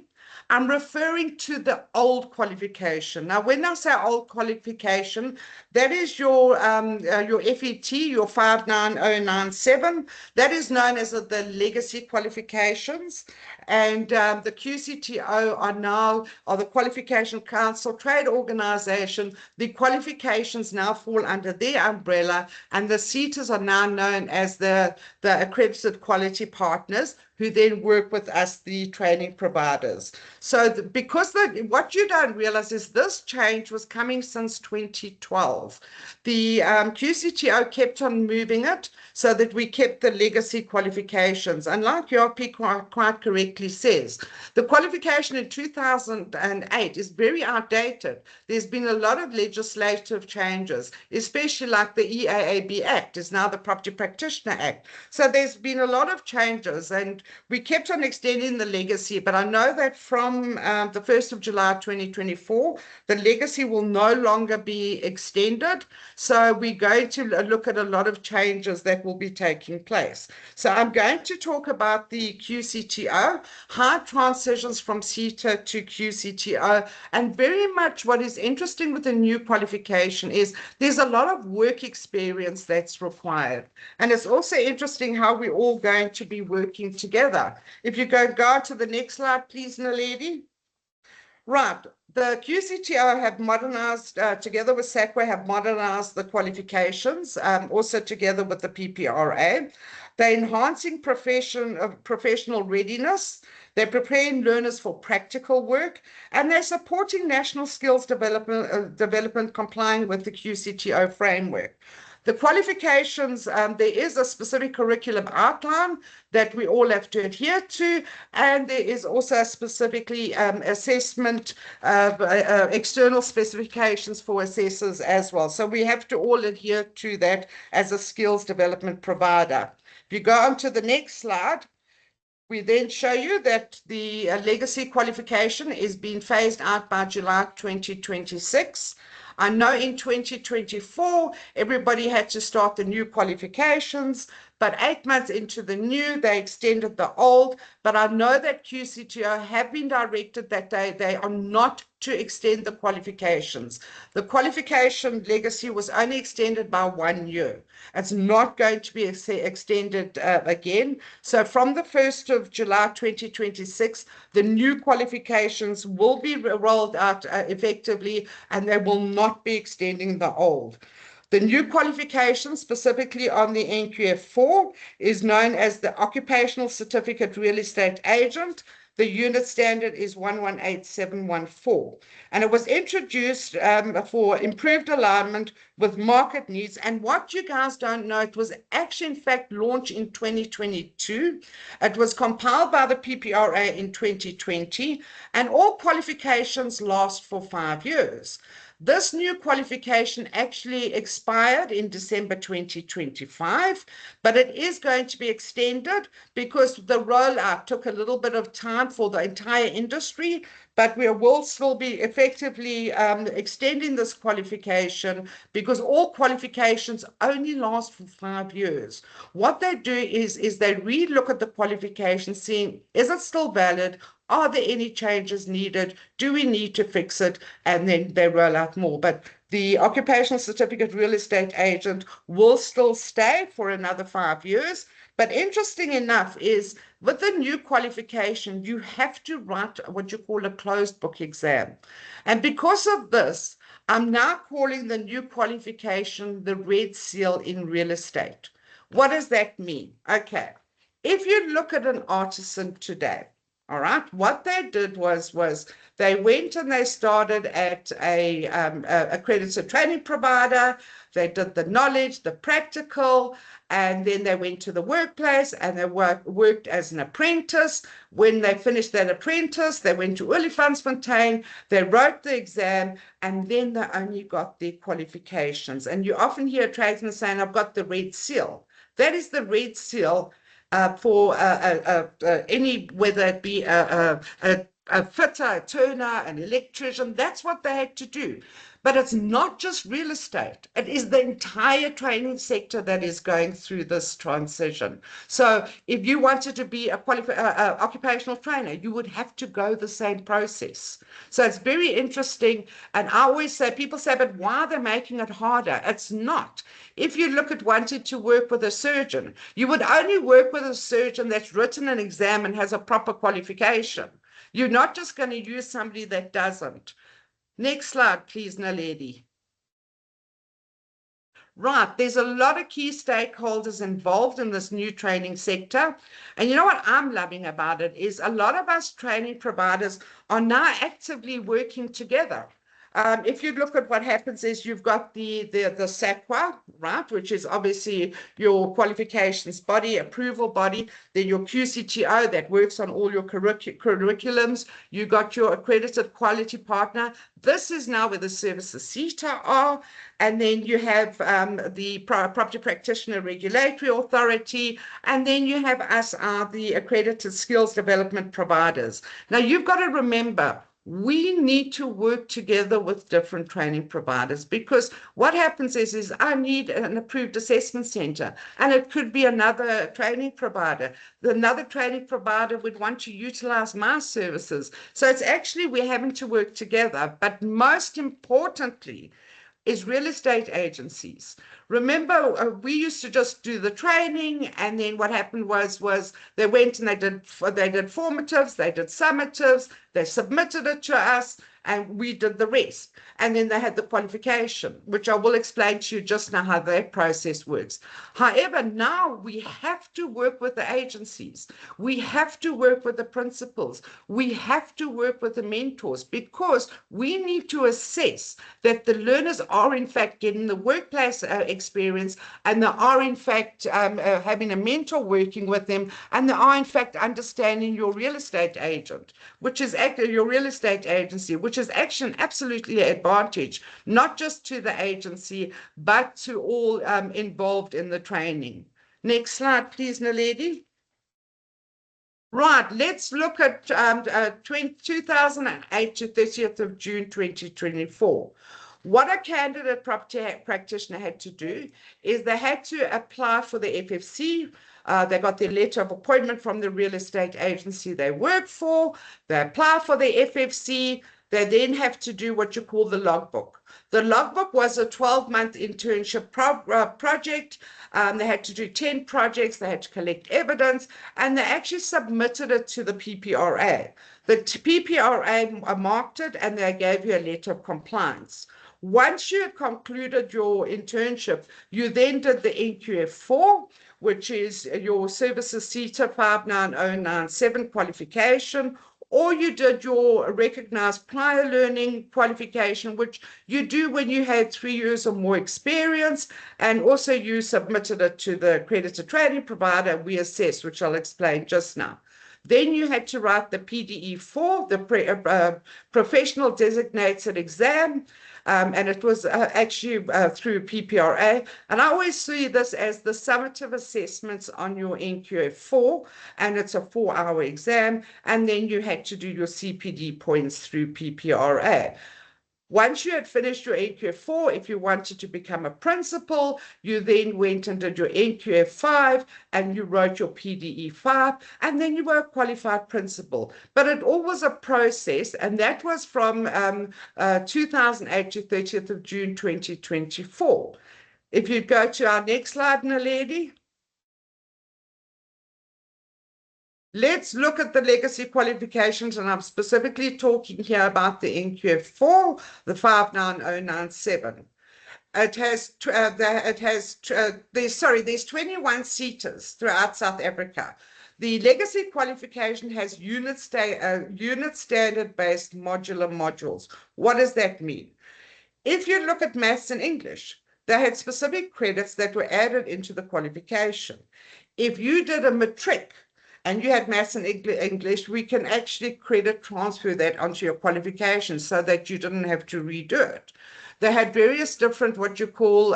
S3: I'm referring to the old qualification. Now, when I say old qualification, that is your FET, your 59097. That is known as the legacy qualifications. And the QCTO are the Qualification Council Trade Organization. The qualifications now fall under their umbrella, and the CETAs are now known as the accredited quality partners, who then work with us, the training providers. So because what you don't realize is this change was coming since 2012. The QCTO kept on moving it so that we kept the legacy qualifications. And like URP quite correctly says, the qualification in 2008 is very outdated. There's been a lot of legislative changes, especially like the EAAB Act is now the Property Practitioner Act. So there's been a lot of changes, and we kept on extending the legacy, but I know that from the 1st of July 2024, the legacy will no longer be extended. So we're going to look at a lot of changes that will be taking place. So I'm going to talk about the QCTO, high transitions from CETA to QCTO, and very much what is interesting with the new qualification is there's a lot of work experience that's required. And it's also interesting how we're all going to be working together. If you go to the next slide, please, Naledi. Right. The QCTO have modernized, together with SACWA, have modernized the qualifications, also together with the PPRA. They're enhancing professional readiness. They're preparing learners for practical work, and they're supporting national skills development complying with the QCTO framework. The qualifications, there is a specific curriculum outline that we all have to adhere to, and there is also specifically assessment, external specifications for assessors as well. So we have to all adhere to that as a skills development provider. If you go on to the next slide, we then show you that the legacy qualification is being phased out by July 2026. I know in 2024, everybody had to start the new qualifications, but 8 months into the new, they extended the old. But I know that QCTO have been directed that they are not to extend the qualifications. The qualification legacy was only extended by 1 year. It's not going to be extended again. So from the 1st of July 2026, the new qualifications will be rolled out effectively, and they will not be extending the old. The new qualification, specifically on the NQF4, is known as the Occupational Certificate Real Estate Agent. The unit standard is 118714. And it was introduced for improved alignment with market needs. And what you guys don't know, it was actually, in fact, launched in 2022. It was compiled by the PPRA in 2020, and all qualifications last for 5 years. This new qualification actually expired in December 2025, but it is going to be extended because the rollout took a little bit of time for the entire industry, but we will still be effectively extending this qualification because all qualifications only last for 5 years. What they do is they re-look at the qualification, seeing, is it still valid? Are there any changes needed? Do we need to fix it? And then they roll out more. But the Occupational Certificate Real Estate Agent will still stay for another 5 years. But interesting enough is with the new qualification, you have to write what you call a closed book exam. And because of this, I'm now calling the new qualification the Red Seal in real estate. What does that mean? Okay, if you look at an artisan today, all right, what they did was they went and they started at a accredited training provider. They did the knowledge, the practical, and then they went to the workplace and they worked as an apprentice. When they finished that apprentice, they went to Olifantsfontein, they wrote the exam, and then they only got their qualifications. And you often hear tradesmen saying, I've got the Red Seal. That is the Red Seal for any, whether it be a a fitter, a turner, an electrician. That's what they had to do. But it's not just real estate. It is the entire training sector that is going through this transition. So if you wanted to be a occupational trainer, you would have to go the same process. So it's very interesting. And I always say, people say, but why are they making it harder? It's not. If you look at wanting to work with a surgeon, you would only work with a surgeon that's written an exam and has a proper qualification. You're not just going to use somebody that doesn't. Next slide, please, Naledi. Right, there's a lot of key stakeholders involved in this new training sector. And you know what I'm loving about it is a lot of us training providers are now actively working together. If you look at what happens is you've got the SAQA, right, which is obviously your qualifications body, approval body, then your QCTO that works on all your curriculums. You got your accredited quality partner. This is now where the services CETA are. And then you have the Property Practitioner Regulatory Authority. And then you have us, the accredited skills development providers. Now, you've got to remember, we need to work together with different training providers, because what happens is I need an approved assessment center, and it could be another training provider. Another training provider would want to utilize my services. So it's actually we're having to work together. But most importantly is real estate agencies. Remember, we used to just do the training, and then what happened was they went and they did formatives, they did summatives, they submitted it to us, and we did the rest. And then they had the qualification, which I will explain to you just now how that process works. However, now we have to work with the agencies. We have to work with the principals. We have to work with the mentors, because we need to assess that the learners are in fact getting the workplace experience, and they are in fact having a mentor working with them, and they are in fact understanding your real estate agent, which is your real estate agency, which is actually an absolutely advantage, not just to the agency, but to all involved in the training. Next slide, please, Naledi. Right, let's look at 2008 to 30th of June 2024. What a candidate property practitioner had to do is they had to apply for the FFC. They got their letter of appointment from the real estate agency they work for. They apply for the FFC. They then have to do what you call the logbook. The logbook was a 12-month internship project. They had to do 10 projects. They had to collect evidence, and they actually submitted it to the PPRA. The PPRA marked it, and they gave you a letter of compliance. Once you had concluded your internship, you then did the NQF4, which is your Services CETA 59097 qualification, or you did your recognized prior learning qualification, which you do when you had 3 years or more experience, and also you submitted it to the accredited training provider we assessed, which I'll explain just now. Then you had to write the PDE4, the professional designated exam, and it was actually through PPRA. And I always see this as the summative assessments on your NQF4, and it's a 4-hour exam, and then you had to do your CPD points through PPRA. Once you had finished your NQF4, if you wanted to become a principal, you then went and did your NQF5 and you wrote your PDE5, and then you were a qualified principal. But it all was a process, and that was from 2008 to 30th of June 2024. If you go to our next slide, Naledi. Let's look at the legacy qualifications, and I'm specifically talking here about the NQF4, the 59097. There's 21 seaters throughout South Africa. The legacy qualification has unit standard-based modular modules. What does that mean? If you look at maths and English, they had specific credits that were added into the qualification. If you did a matric, and you had maths and English, we can actually credit transfer that onto your qualification so that you didn't have to redo it. They had various different, what you call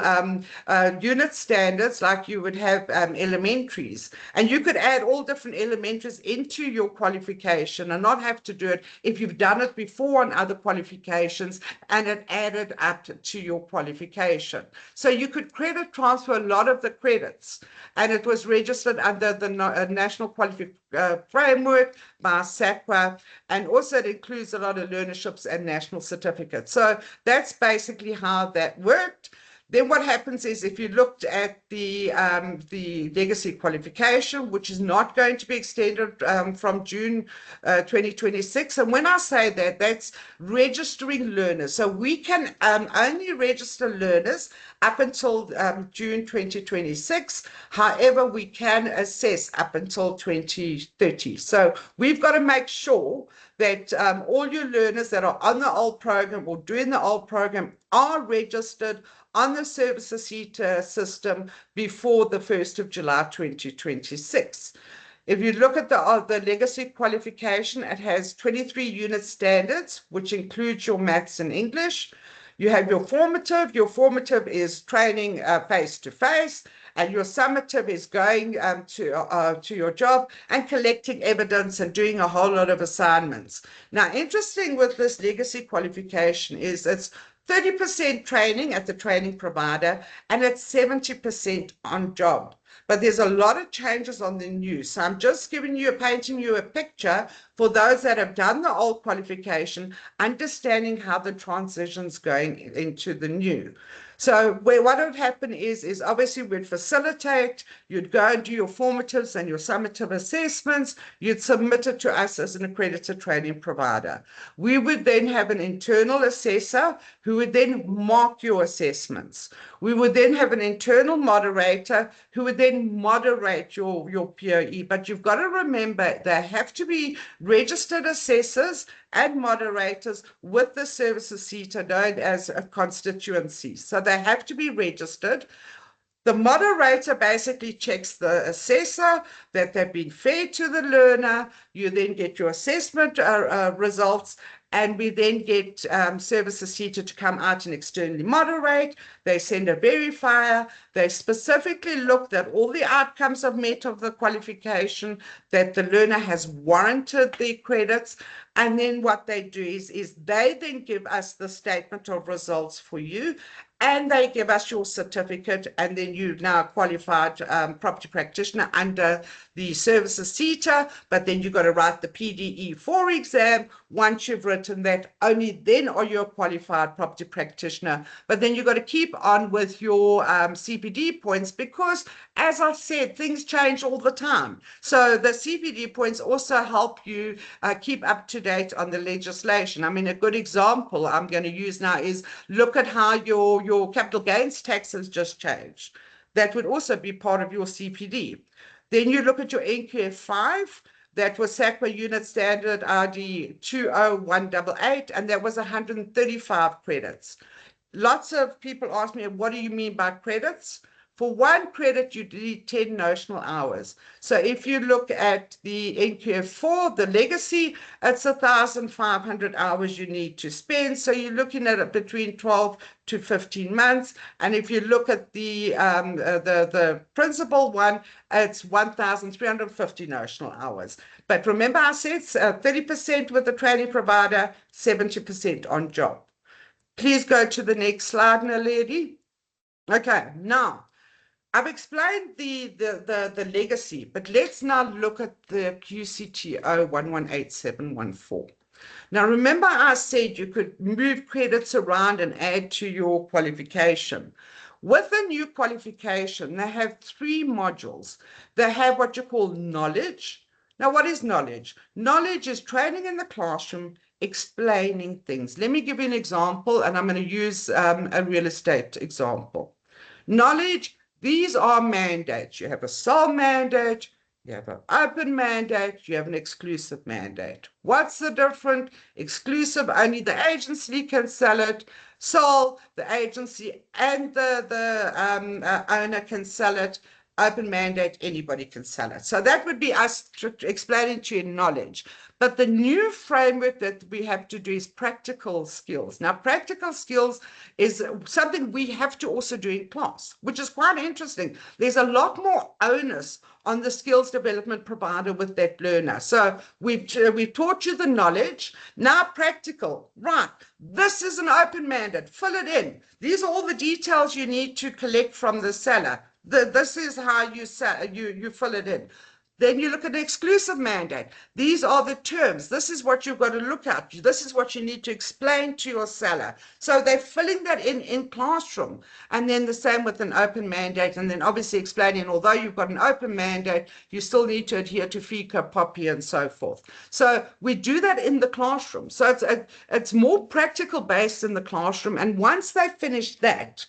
S3: unit standards, like you would have elementaries. And you could add all different elementaries into your qualification and not have to do it if you've done it before on other qualifications, and it added up to your qualification. So you could credit transfer a lot of the credits, and it was registered under the National Qualification Framework by SAQA, and also it includes a lot of learnerships and national certificates. So that's basically how that worked. Then what happens is, if you looked at the legacy qualification, which is not going to be extended from June 2026. And when I say that, that's registering learners. So we can only register learners up until June 2026. However, we can assess up until 2030. So we've got to make sure that all your learners that are on the old program or doing the old program are registered on the services CETA system before the 1st of July 2026. If you look at the legacy qualification, it has 23 unit standards, which includes your maths and English. You have your formative. Your formative is training face-to-face, and your summative is going to your job and collecting evidence and doing a whole lot of assignments. Now, interesting with this legacy qualification is it's 30% training at the training provider, and it's 70% on job. But there's a lot of changes on the new. So I'm just painting you a picture for those that have done the old qualification, understanding how the transition's going into the new. So what would happen is obviously we'd facilitate, you'd go and do your formatives and your summative assessments, you'd submit it to us as an accredited training provider. We would then have an internal assessor who would then mark your assessments. We would then have an internal moderator who would then moderate your POE. But you've got to remember, they have to be registered assessors and moderators with the services CETA, known as a constituency. So they have to be registered. The moderator basically checks the assessor that they've been fair to the learner. You then get your assessment results, and we then get services CETA to come out and externally moderate. They send a verifier. They specifically look that all the outcomes are met of the qualification, that the learner has warranted their credits. And then what they do is they then give us the statement of results for you, and they give us your certificate, and then you're now a qualified property practitioner under the services CETA. But then you've got to write the PDE4 exam. Once you've written that, only then are you a qualified property practitioner. But then you've got to keep on with your CPD points, because, as I said, things change all the time. So the CPD points also help you keep up to date on the legislation. I mean, a good example I'm going to use now is look at how your capital gains tax has just changed. That would also be part of your CPD. Then you look at your NQF5, that was SAQA Unit Standard ID 20188, and that was 135 credits. Lots of people ask me, what do you mean by credits? For one credit, you need 10 notional hours. So if you look at the NQF4, the legacy, it's 1,500 hours you need to spend. So you're looking at it between 12 to 15 months. And if you look at the principal one, it's 1,350 notional hours. But remember, I said 30% with the training provider, 70% on job. Please go to the next slide, Naledi. Okay, now, I've explained the legacy, but let's now look at the QCTO 118714. Now, remember I said you could move credits around and add to your qualification. With the new qualification, they have 3 modules. They have what you call knowledge. Now, what is knowledge? Knowledge is training in the classroom, explaining things. Let me give you an example, and I'm going to use a real estate example. Knowledge. These are mandates. You have a sole mandate, you have an open mandate, you have an exclusive mandate. What's the difference? Exclusive, only the agency can sell it. Sole, the agency and the owner can sell it. open mandate, anybody can sell it. So that would be us explaining to you in knowledge. But the new framework that we have to do is practical skills. Now, practical skills is something we have to also do in class, which is quite interesting. There's a lot more onus on the skills development provider with that learner. So we've taught you the knowledge. Now practical, right? This is an open mandate. Fill it in. These are all the details you need to collect from the seller. This is how you fill it in. Then you look at an exclusive mandate. These are the terms. This is what you've got to look at. This is what you need to explain to your seller. So they're filling that in classroom. And then the same with an open mandate. And then obviously explaining, although you've got an open mandate, you still need to adhere to FICA, POPI, and so forth. So we do that in the classroom. So it's more practical based in the classroom. And once they finish that,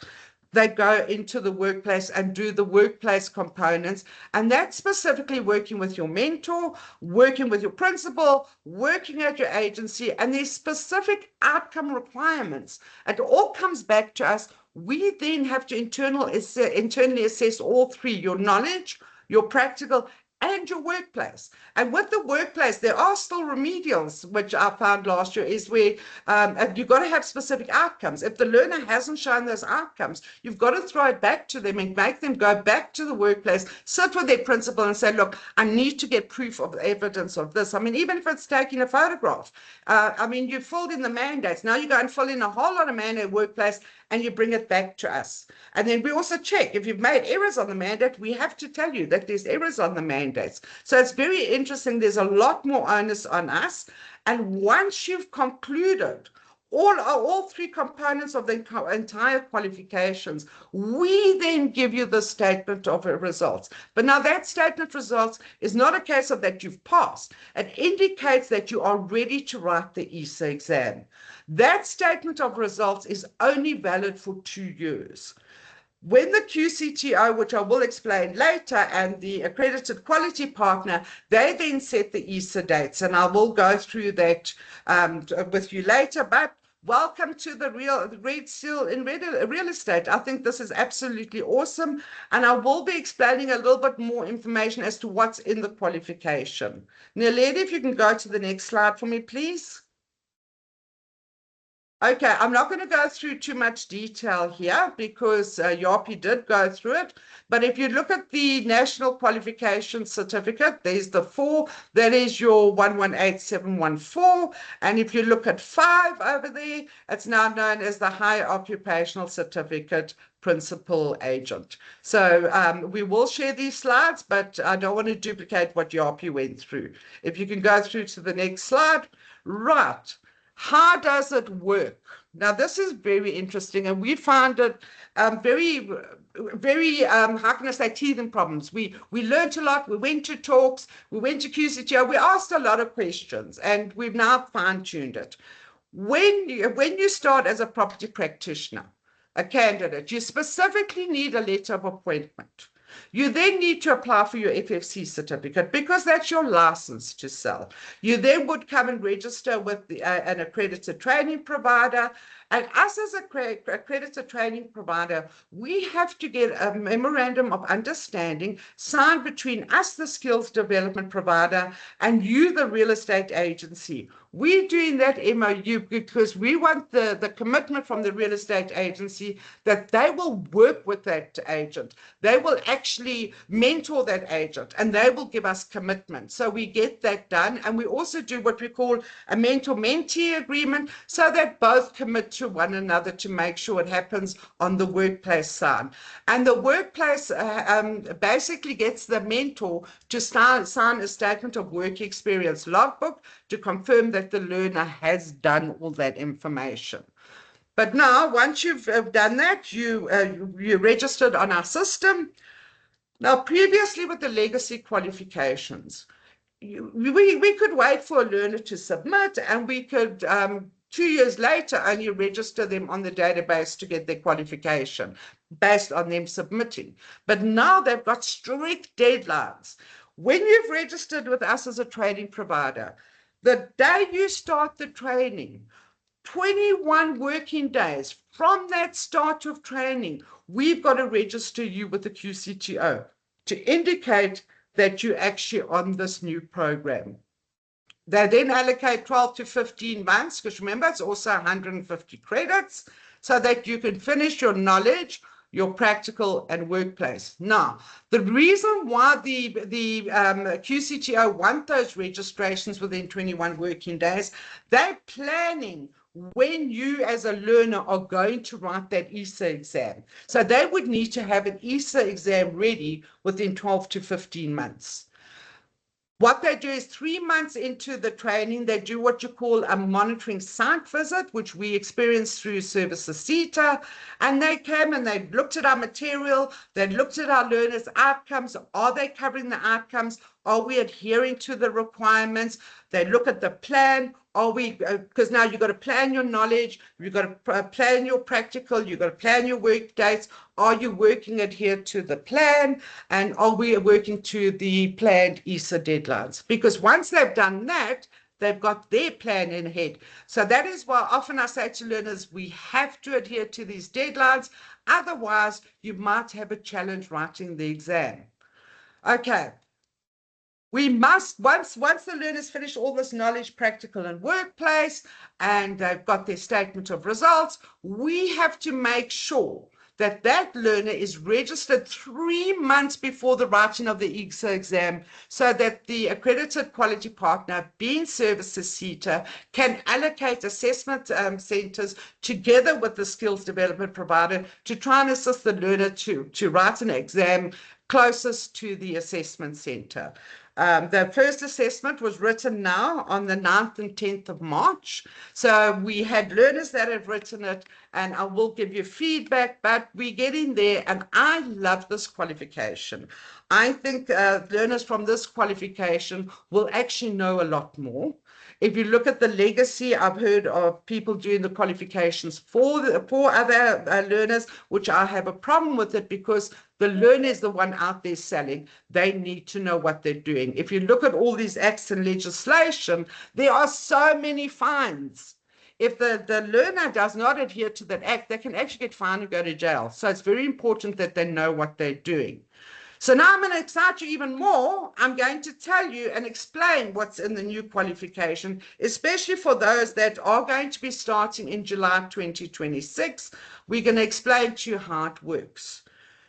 S3: they go into the workplace and do the workplace components. And that's specifically working with your mentor, working with your principal, working at your agency, and there's specific outcome requirements. It all comes back to us. We then have to internally assess all three: your knowledge, your practical, and your workplace. And with the workplace, there are still remedials, which I found last year, is where you've got to have specific outcomes. If the learner hasn't shown those outcomes, you've got to throw it back to them and make them go back to the workplace, sit with their principal and say, look, I need to get proof of evidence of this. I mean, even if it's taking a photograph, I mean, you filled in the mandates. Now you go and fill in a whole lot of mandate workplace and you bring it back to us. And then we also check if you've made errors on the mandate, we have to tell you that there's errors on the mandates. So it's very interesting. There's a lot more onus on us. And once you've concluded all three components of the entire qualifications, we then give you the statement of results. But now that statement of results is not a case of that you've passed. It indicates that you are ready to write the ESA exam. That statement of results is only valid for 2 years. When the QCTO, which I will explain later, and the accredited quality partner, they then set the ESA dates, and I will go through that with you later. But welcome to the Red Seal in real estate. I think this is absolutely awesome, and I will be explaining a little bit more information as to what's in the qualification. Naledi, if you can go to the next slide for me, please. Okay, I'm not going to go through too much detail here because Yapi did go through it. But if you look at the National Qualification Certificate, there's the 4, that is your 118714. And if you look at 5 over there, it's now known as the Higher Occupational Certificate Principal Agent. So we will share these slides, but I don't want to duplicate what Yapi went through. If you can go through to the next slide. Right. How does it work? Now, this is very interesting, and we found it very, how can I say, teething problems. We learned a lot. We went to talks. We went to QCTO. We asked a lot of questions, and we've now fine-tuned it. When you start as a property practitioner, a candidate, you specifically need a letter of appointment. You then need to apply for your FFC certificate because that's your license to sell. You then would come and register with an accredited training provider. And us as an accredited training provider, we have to get a memorandum of understanding signed between us, the skills development provider, and you, the real estate agency. We're doing that MOU because we want the commitment from the real estate agency that they will work with that agent. They will actually mentor that agent and they will give us commitment. So we get that done. And we also do what we call a mentor-mentee agreement so that both commit to one another to make sure it happens on the workplace side. And the workplace basically gets the mentor to sign a statement of work experience logbook to confirm that the learner has done all that information. But now, once you've done that, you're registered on our system. Now, previously with the legacy qualifications, we could wait for a learner to submit, and we could 2 years later only register them on the database to get their qualification based on them submitting. But now they've got strict deadlines. When you've registered with us as a training provider, the day you start the training, 21 working days from that start of training, we've got to register you with the QCTO. to indicate that you're actually on this new program. They then allocate 12 to 15 months, because remember, it's also 150 credits, so that you can finish your knowledge, your practical and workplace. Now, the reason why the QCTO want those registrations within 21 working days, they're planning when you as a learner are going to write that ESA exam. So they would need to have an ESA exam ready within 12 to 15 months. What they do is 3 months into the training, they do what you call a monitoring site visit, which we experienced through Professionalisation. And they came and they looked at our material, they looked at our learners' outcomes. Are they covering the outcomes? Are we adhering to the requirements? They look at the plan. Are we, because now you've got to plan your knowledge, you've got to plan your practical, you've got to plan your work dates. Are you working adhere to the plan? And are we working to the planned ESA deadlines? Because once they've done that, they've got their plan in head. So that is why often I say to learners, we have to adhere to these deadlines. Otherwise, you might have a challenge writing the exam. Okay. We must, once the learners finish all this knowledge, practical and workplace, and they've got their statement of results, we have to make sure that that learner is registered 3 months before the writing of the ESA exam, so that the accredited quality partner, being Professionalisation, can allocate assessment centers together with the skills development provider to try and assist the learner to write an exam closest to the assessment center. The first assessment was written now on the 9th and 10th of March. So we had learners that have written it, and I will give you feedback, but we're getting there, and I love this qualification. I think learners from this qualification will actually know a lot more. If you look at the legacy, I've heard of people doing the qualifications for other learners, which I have a problem with it, because the learner is the one out there selling. They need to know what they're doing. If you look at all these acts and legislation, there are so many fines. If the learner does not adhere to that act, they can actually get fined and go to jail. So it's very important that they know what they're doing. So now I'm going to excite you even more. I'm going to tell you and explain what's in the new qualification, especially for those that are going to be starting in July 2026. We're going to explain to you how it works.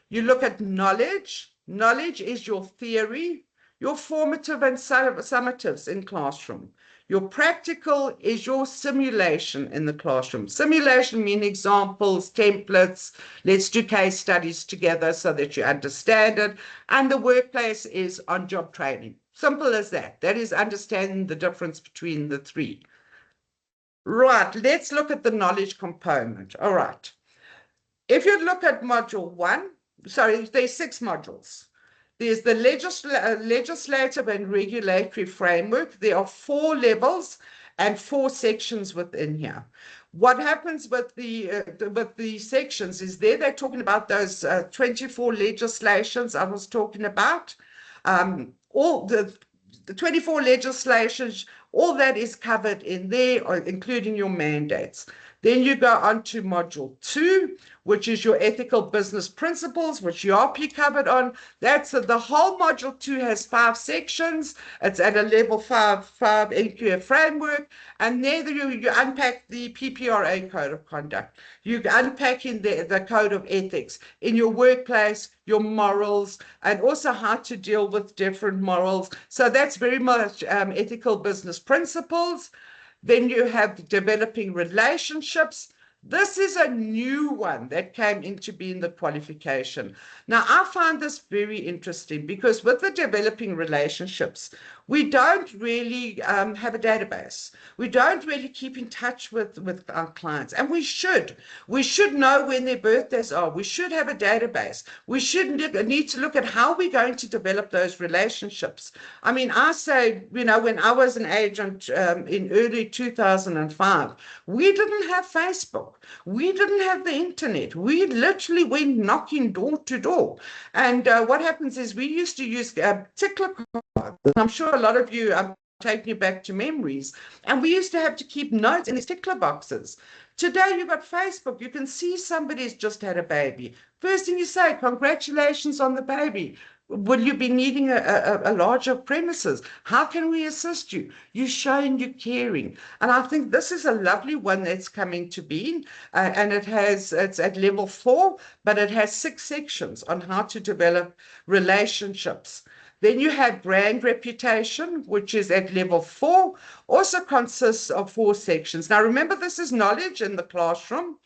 S3: You look at knowledge. Knowledge is your theory, your formative and summatives in classroom. Your practical is your simulation in the classroom. Simulation means examples, templates. Let's do case studies together so that you understand it. And the workplace is on-job training. Simple as that. That is understanding the difference between the three. Right, let's look at the knowledge component. All right. If you look at module 1, sorry, there's 6 modules. There's the legislative and regulatory framework. There are 4 levels and 4 sections within here. What happens with the sections is they're talking about those 24 legislations I was talking about. All the 24 legislations, all that is covered in there, including your mandates. Then you go on to module 2, which is your ethical business principles, which URP covered on. That's the whole module 2 has 5 sections. It's at a level 5 NQF framework. And there you unpack the PPRA code of conduct. You unpack in the code of ethics in your workplace, your morals, and also how to deal with different morals. So that's very much ethical business principles. Then you have developing relationships. This is a new one that came into being the qualification. Now, I find this very interesting because with the developing relationships, we don't really have a database. We don't really keep in touch with our clients, and we should. We should know when their birthdays are. We should have a database. We should need to look at how we're going to develop those relationships. I mean, I say, you know, when I was an agent in early 2005, we didn't have Facebook. We didn't have the internet. We literally went knocking door to door. And what happens is we used to use tickler cards. I'm sure a lot of you are taking you back to memories. And we used to have to keep notes in these tickler boxes. Today, you've got Facebook. You can see somebody's just had a baby. First thing you say, congratulations on the baby. Will you be needing a larger premises? How can we assist you? You're showing you're caring. And I think this is a lovely one that's coming to be. And it's at level 4, but it has 6 sections on how to develop relationships. Then you have brand reputation, which is at level 4, also consists of 4 sections. Now, remember, this is knowledge in the classroom.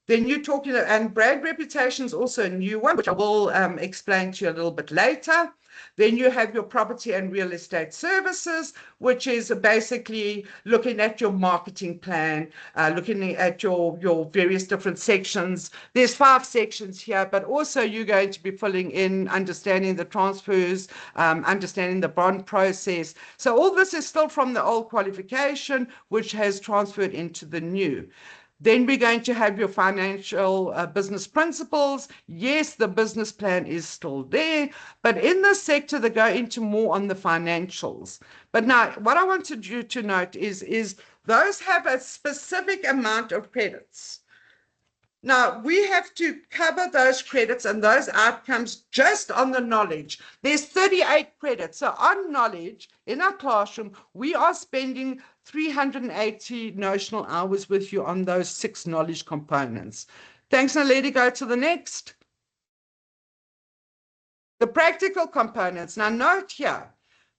S3: Then you're talking, and brand reputation is also a new one, which I will explain to you a little bit later. Then you have your property and real estate services, which is basically looking at your marketing plan, looking at your various different sections. There's 5 sections here, but also you're going to be filling in, understanding the transfers, understanding the bond process. So all this is still from the old qualification, which has transferred into the new. Then we're going to have your financial business principles. Yes, the business plan is still there, but in this sector, they go into more on the financials. But now, what I wanted you to note is those have a specific amount of credits. Now, we have to cover those credits and those outcomes just on the knowledge. There's 38 credits. So on knowledge, in our classroom, we are spending 380 notional hours with you on those 6 knowledge components. Thanks, Naledi. Go to the next. The practical components. Now, note here,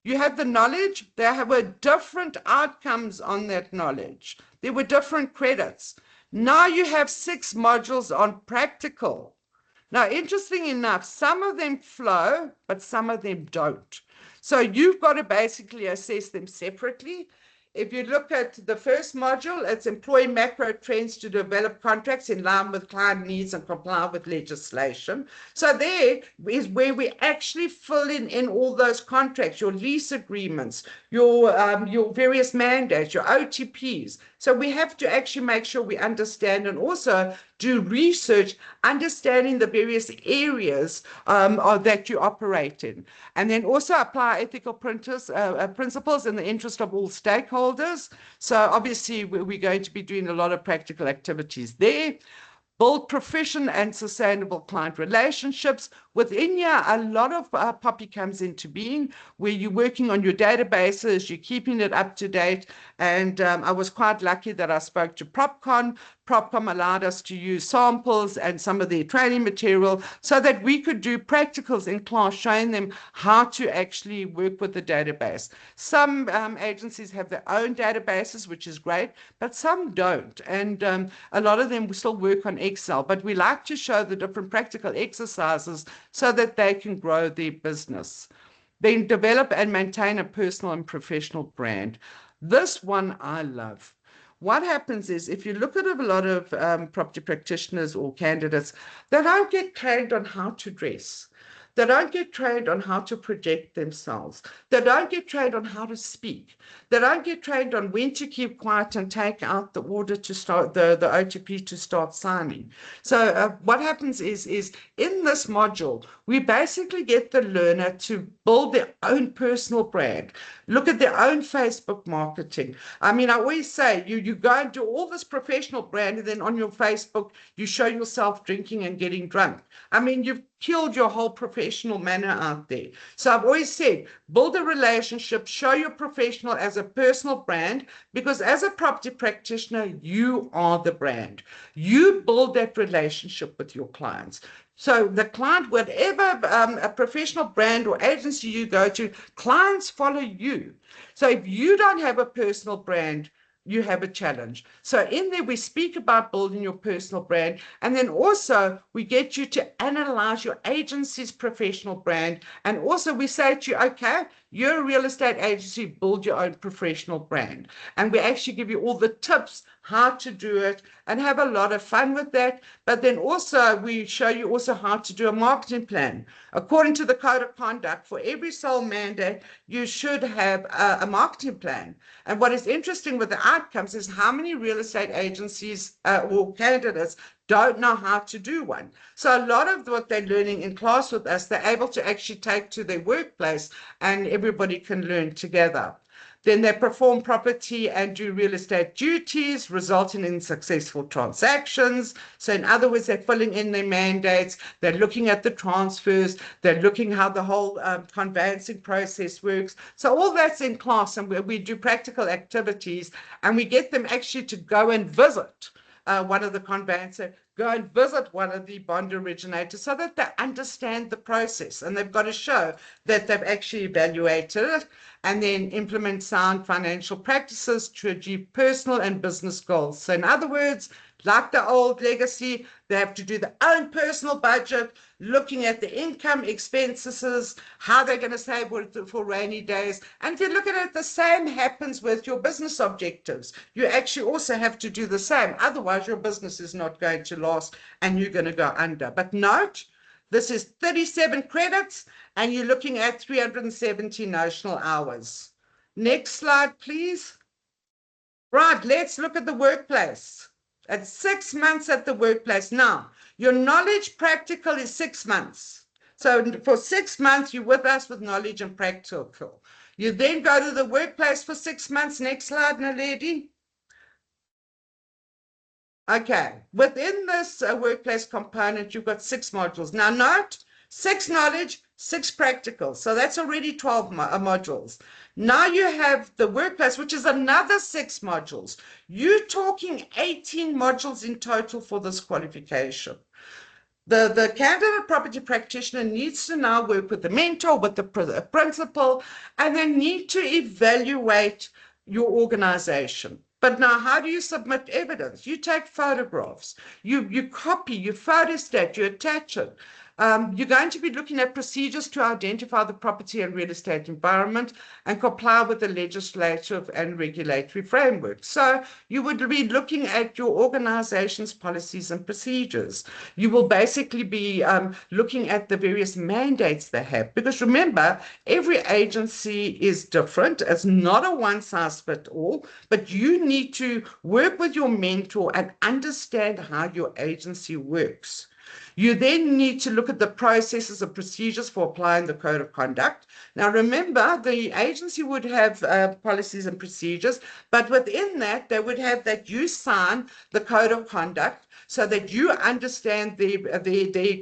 S3: you have the knowledge. There were different outcomes on that knowledge. There were different credits. Now you have 6 modules on practical. Now, interesting enough, some of them flow, but some of them don't. So you've got to basically assess them separately. If you look at the first module, it's employ macro trends to develop contracts in line with client needs and comply with legislation. So there is where we actually fill in all those contracts, your lease agreements, your various mandates, your OTPs. So we have to actually make sure we understand and also do research, understanding the various areas that you operate in. And then also apply ethical principles in the interest of all stakeholders. So obviously we're going to be doing a lot of practical activities there. Build proficient and sustainable client relationships. Within here, a lot of POPI comes into being, where you're working on your databases, you're keeping it up to date. And I was quite lucky that I spoke to PropCon. PropCon allowed us to use samples and some of their training material so that we could do practicals in class, showing them how to actually work with the database. Some agencies have their own databases, which is great, but some don't. And a lot of them still work on Excel, but we like to show the different practical exercises so that they can grow their business. Then develop and maintain a personal and professional brand. This one I love. What happens is, if you look at a lot of property practitioners or candidates, they don't get trained on how to dress. They don't get trained on how to project themselves. They don't get trained on how to speak. They don't get trained on when to keep quiet and take out the order to start the OTP to start signing. So what happens is in this module, we basically get the learner to build their own personal brand, look at their own Facebook marketing. I mean, I always say, you go and do all this professional brand, and then on your Facebook, you show yourself drinking and getting drunk. I mean, you've killed your whole professional manner out there. So I've always said, build a relationship, show your professional as a personal brand, because as a property practitioner, you are the brand. You build that relationship with your clients. So the client, whatever a professional brand or agency you go to, clients follow you. So if you don't have a personal brand, you have a challenge. So in there, we speak about building your personal brand. And then also we get you to analyze your agency's professional brand. And also we say to you, okay, you're a real estate agency, build your own professional brand. And we actually give you all the tips how to do it and have a lot of fun with that. But then also we show you also how to do a marketing plan. According to the code of conduct, for every sole mandate, you should have a marketing plan. And what is interesting with the outcomes is how many real estate agencies or candidates don't know how to do one. So a lot of what they're learning in class with us, they're able to actually take to their workplace, and everybody can learn together. Then they perform property and do real estate duties, resulting in successful transactions. So in other words, they're filling in their mandates, they're looking at the transfers, they're looking how the whole conveyancing process works. So all that's in class, and we do practical activities, and we get them actually to go and visit one of the conveyancer, go and visit one of the bond originators so that they understand the process, and they've got to show that they've actually evaluated it, and then implement sound financial practices to achieve personal and business goals. So in other words, like the old legacy, they have to do their own personal budget, looking at the income, expenses, how they're going to save for rainy days. And if you look at it, the same happens with your business objectives. You actually also have to do the same. Otherwise, your business is not going to last and you're going to go under. But note, this is 37 credits and you're looking at 370 notional hours. Next slide, please. Right, let's look at the workplace. At 6 months at the workplace. Now, your knowledge practical is 6 months. So for 6 months, you're with us with knowledge and practical. You then go to the workplace for 6 months. Next slide, Naledi. Okay, within this workplace component, you've got 6 modules. Now note, 6 knowledge, 6 practical. So that's already 12 modules. Now you have the workplace, which is another 6 modules. You're talking 18 modules in total for this qualification. The candidate property practitioner needs to now work with the mentor, with the principal, and they need to evaluate your organization. But now, how do you submit evidence? You take photographs, you copy, you photostat, you attach it. You're going to be looking at procedures to identify the property and real estate environment and comply with the legislative and regulatory framework. So you would be looking at your organization's policies and procedures. You will basically be looking at the various mandates they have. Because remember, every agency is different. It's not a one-size-fits-all, but you need to work with your mentor and understand how your agency works. You then need to look at the processes and procedures for applying the code of conduct. Now, remember, the agency would have policies and procedures, but within that, they would have that you sign the code of conduct so that you understand the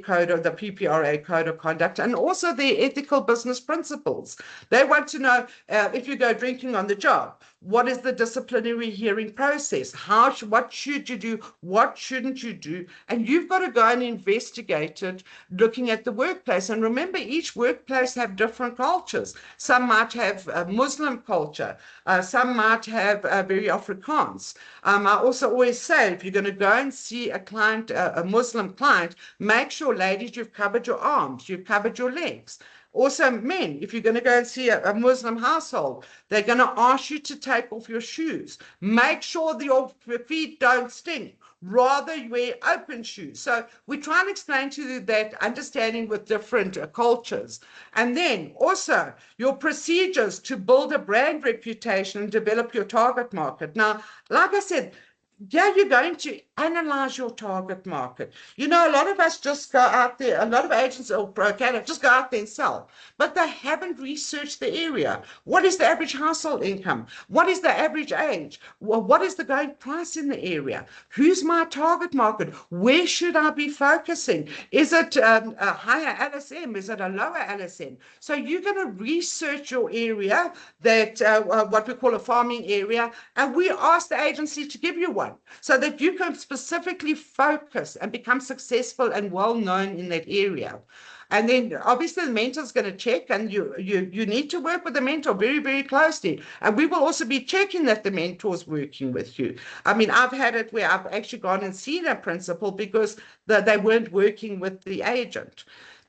S3: code of the PPRA code of conduct and also the ethical business principles. They want to know if you go drinking on the job, what is the disciplinary hearing process? What should you do? What shouldn't you do? And you've got to go and investigate it looking at the workplace. And remember, each workplace have different cultures. Some might have a Muslim culture. Some might have very Afrikaans. I also always say, if you're going to go and see a client, a Muslim client, make sure, ladies, you've covered your arms, you've covered your legs. Also, men, if you're going to go and see a Muslim household, they're going to ask you to take off your shoes. Make sure that your feet don't stink. Rather, you wear open shoes. So we try and explain to you that understanding with different cultures. And then also your procedures to build a brand reputation and develop your target market. Now, like I said, yeah, you're going to analyze your target market. You know, a lot of us just go out there, a lot of agents or brokers just go out there and sell, but they haven't researched the area. What is the average household income? What is the average age? Well, what is the going price in the area? Who's my target market? Where should I be focusing? Is it a higher LSM? Is it a lower LSM? So you're going to research your area, that what we call a farming area, and we ask the agency to give you one so that you can specifically focus and become successful and well known in that area. And then obviously the mentor is going to check, and you need to work with the mentor very, very closely. And we will also be checking that the mentor is working with you. I mean, I've had it where I've actually gone and seen a principal because they weren't working with the agent.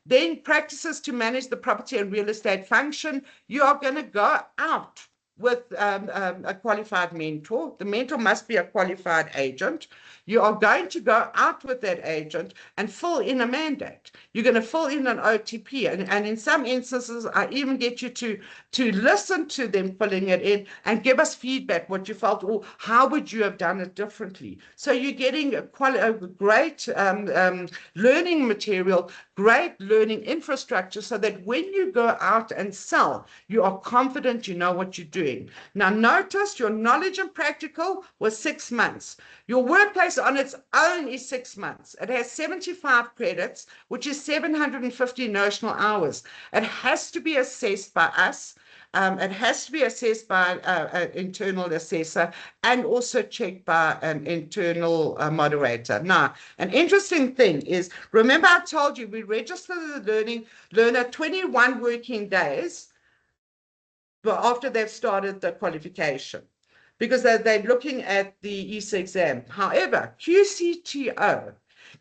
S3: Then practices to manage the property and real estate function. You are going to go out with a qualified mentor. The mentor must be a qualified agent. You are going to go out with that agent and fill in a mandate. You're going to fill in an OTP. And in some instances, I even get you to listen to them filling it in and give us feedback, what you felt, or how would you have done it differently. So you're getting a great learning material, great learning infrastructure, so that when you go out and sell, you are confident, you know what you're doing. doing. Now notice your knowledge and practical was 6 months. Your workplace on its own is 6 months. It has 75 credits, which is 750 notional hours. It has to be assessed by us. It has to be assessed by an internal assessor and also checked by an internal moderator. Now, an interesting thing is, remember I told you we register the learner 21 working days after they've started the qualification, because they're looking at the ESA exam. However, QCTO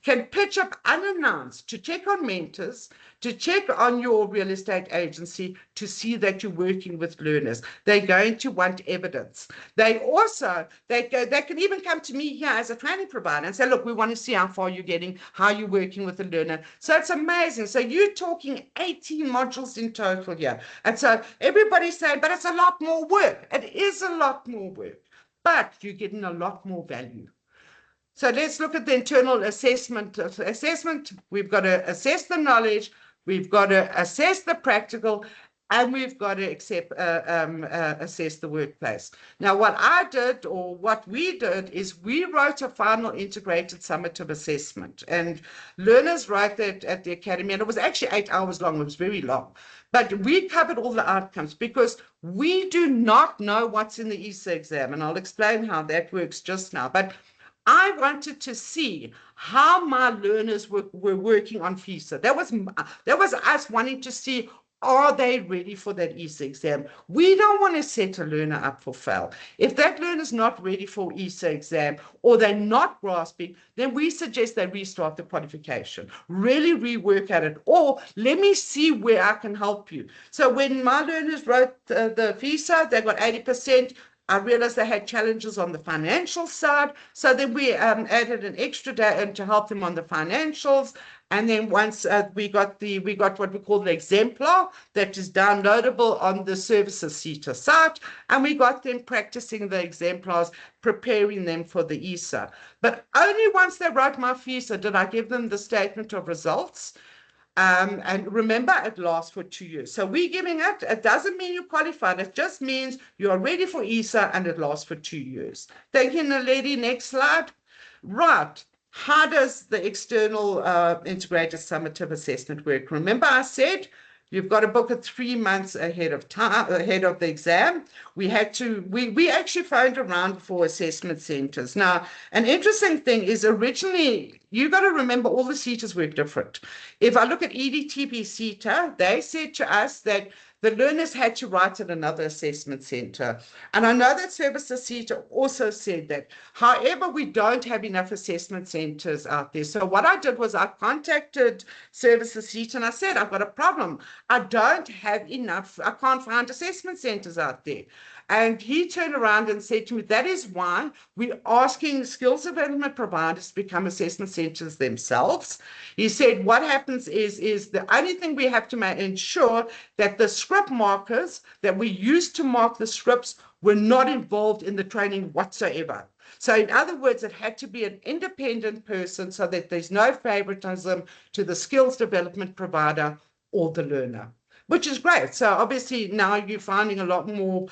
S3: can pitch up unannounced to check on mentors, to check on your real estate agency, to see that you're working with learners. They're going to want evidence. They can even come to me here as a training provider and say, look, we want to see how far you're getting, how you're working with the learner. So it's amazing. So you're talking 18 modules in total here. And so everybody's saying, but it's a lot more work. It is a lot more work, but you're getting a lot more value. So let's look at the internal assessment. We've got to assess the knowledge, we've got to assess the practical, and we've got to assess the workplace. Now, what I did, or what we did, is we wrote a final integrated summative assessment, and learners wrote that at the academy, and it was actually 8 hours long. It was very long. But we covered all the outcomes because we do not know what's in the ESA exam, and I'll explain how that works just now. But I wanted to see how my learners were working on FISA. That was us wanting to see, are they ready for that ESA exam? We don't want to set a learner up for fail. If that learner's not ready for ESA exam, or they're not grasping, then we suggest they restart the qualification, really rework at it, or let me see where I can help you. So when my learners wrote the FISA, they got 80%. I realized they had challenges on the financial side, so then we added an extra day to help them on the financials. And then once we got what we call the exemplar that is downloadable on the Services CETA site, and we got them practicing the exemplars, preparing them for the ESA. But only once they wrote my FISA did I give them the statement of results. And remember, it lasts for 2 years. So we're giving it. It doesn't mean you're qualified. It just means you are ready for ESA, and it lasts for 2 years. Thank you, Naledi. Next slide. Right. How does the external integrated summative assessment work? Remember, I said you've got to book it 3 months ahead of time, ahead of the exam. We actually phoned around for assessment centers. Now, an interesting thing is originally, you got to remember all the CETAs work different. If I look at EDTB CETA, they said to us that the learners had to write at another assessment center. And I know that Services CETA also said that. However, we don't have enough assessment centers out there. So what I did was I contacted Services CETA and I said, I've got a problem. I don't have enough, I can't find assessment centers out there. And he turned around and said to me, that is why we're asking skills development providers to become assessment centers themselves. He said, what happens is the only thing we have to ensure that the script markers that we use to mark the scripts were not involved in the training whatsoever. So in other words, it had to be an independent person so that there's no favoritism to the skills development provider or the learner, which is great. So obviously now you're finding a lot more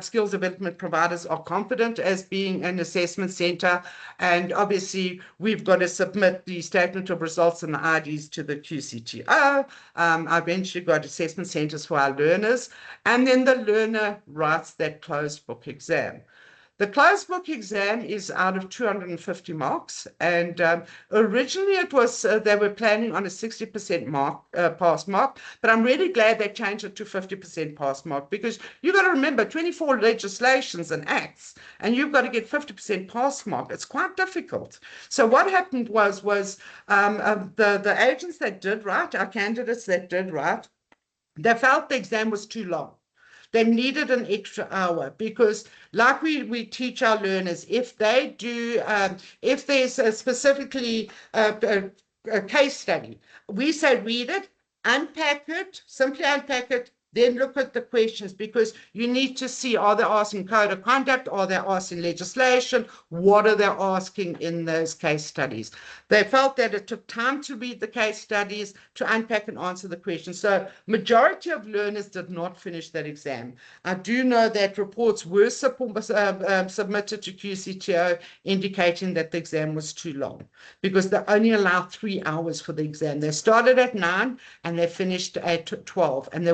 S3: skills development providers are confident as being an assessment center. And obviously we've got to submit the statement of results and the IDs to the QCTO. I eventually got assessment centers for our learners. And then the learner writes that closed book exam. The closed book exam is out of 250 marks, and originally it was they were planning on a 60% pass mark, but I'm really glad they changed it to 50% pass mark, because you've got to remember 24 legislations and acts, and you've got to get 50% pass mark. It's quite difficult. So what happened was the agents that did write, our candidates that did write, they felt the exam was too long. They needed an extra hour because, like we teach our learners, if they do, if there's specifically a case study, we say read it, unpack it, simply unpack it, then look at the questions, because you need to see, are they asking code of conduct? Are they asking legislation? What are they asking in those case studies? They felt that it took time to read the case studies, to unpack and answer the questions. So majority of learners did not finish that exam. I do know that reports were submitted to QCTO indicating that the exam was too long, because they only allowed 3 hours for the exam. They started at 9 and they finished at 12, and they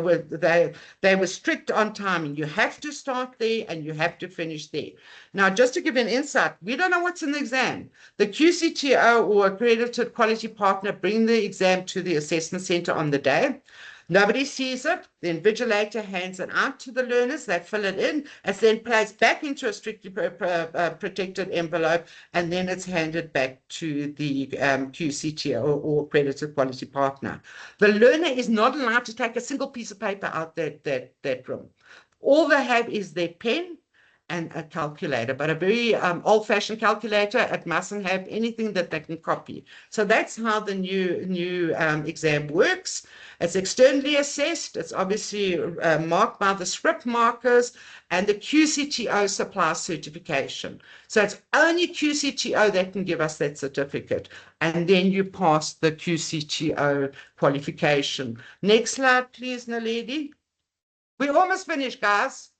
S3: were strict on timing. You have to start there and you have to finish there. Now, just to give you an insight, we don't know what's in the exam. The QCTO or accredited quality partner bring the exam to the assessment center on the day. Nobody sees it. The invigilator hands it out to the learners. They fill it in. It's then placed back into a strictly protected envelope, and then it's handed back to the QCTO or accredited quality partner. The learner is not allowed to take a single piece of paper out that room. All they have is their pen and a calculator, but a very old-fashioned calculator. It mustn't have anything that they can copy. So that's how the new exam works. It's externally assessed. It's obviously marked by the script markers, and the QCTO supplies certification. So it's only QCTO that can give us that certificate, and then you pass the QCTO qualification. Next slide, please, Naledi. We're almost finished, guys.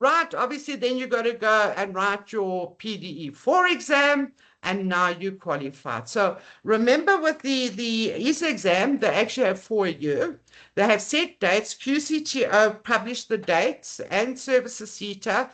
S3: Right, obviously then you got to go and write your PDE4 exam, and now you qualified. So remember, with the ESA exam, they actually have 4 a year. They have set dates. QCTO published the dates, and Services CETA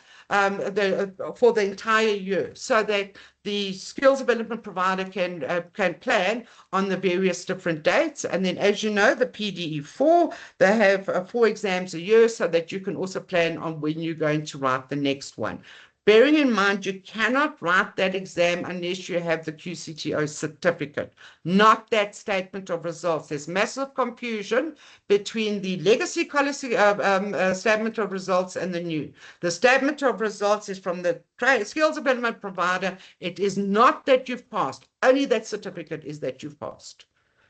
S3: for the entire year, so that the skills development provider can plan on the various different dates. And then, as you know, the PDE4, they have 4 exams a year, so that you can also plan on when you're going to write the next one. Bearing in mind, you cannot write that exam unless you have the QCTO certificate, not that statement of results. There's massive confusion between the legacy statement of results and the new. The statement of results is from the skills development provider. It is not that you've passed. Only that certificate is that you've passed.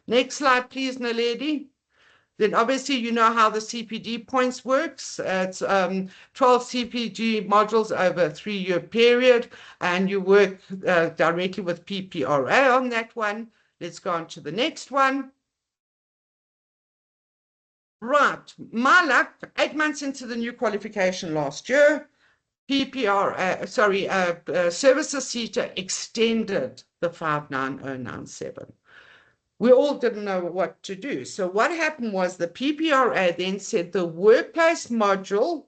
S3: Next slide, please, Naledi. Then obviously you know how the CPD points works. It's 12 CPD modules over a 3-year period, and you work directly with PPRA on that one. Let's go on to the next one. Right, my luck, 8 months into the new qualification last year, Services CETA extended the 59097. We all didn't know what to do. So what happened was the PPRA then said the workplace module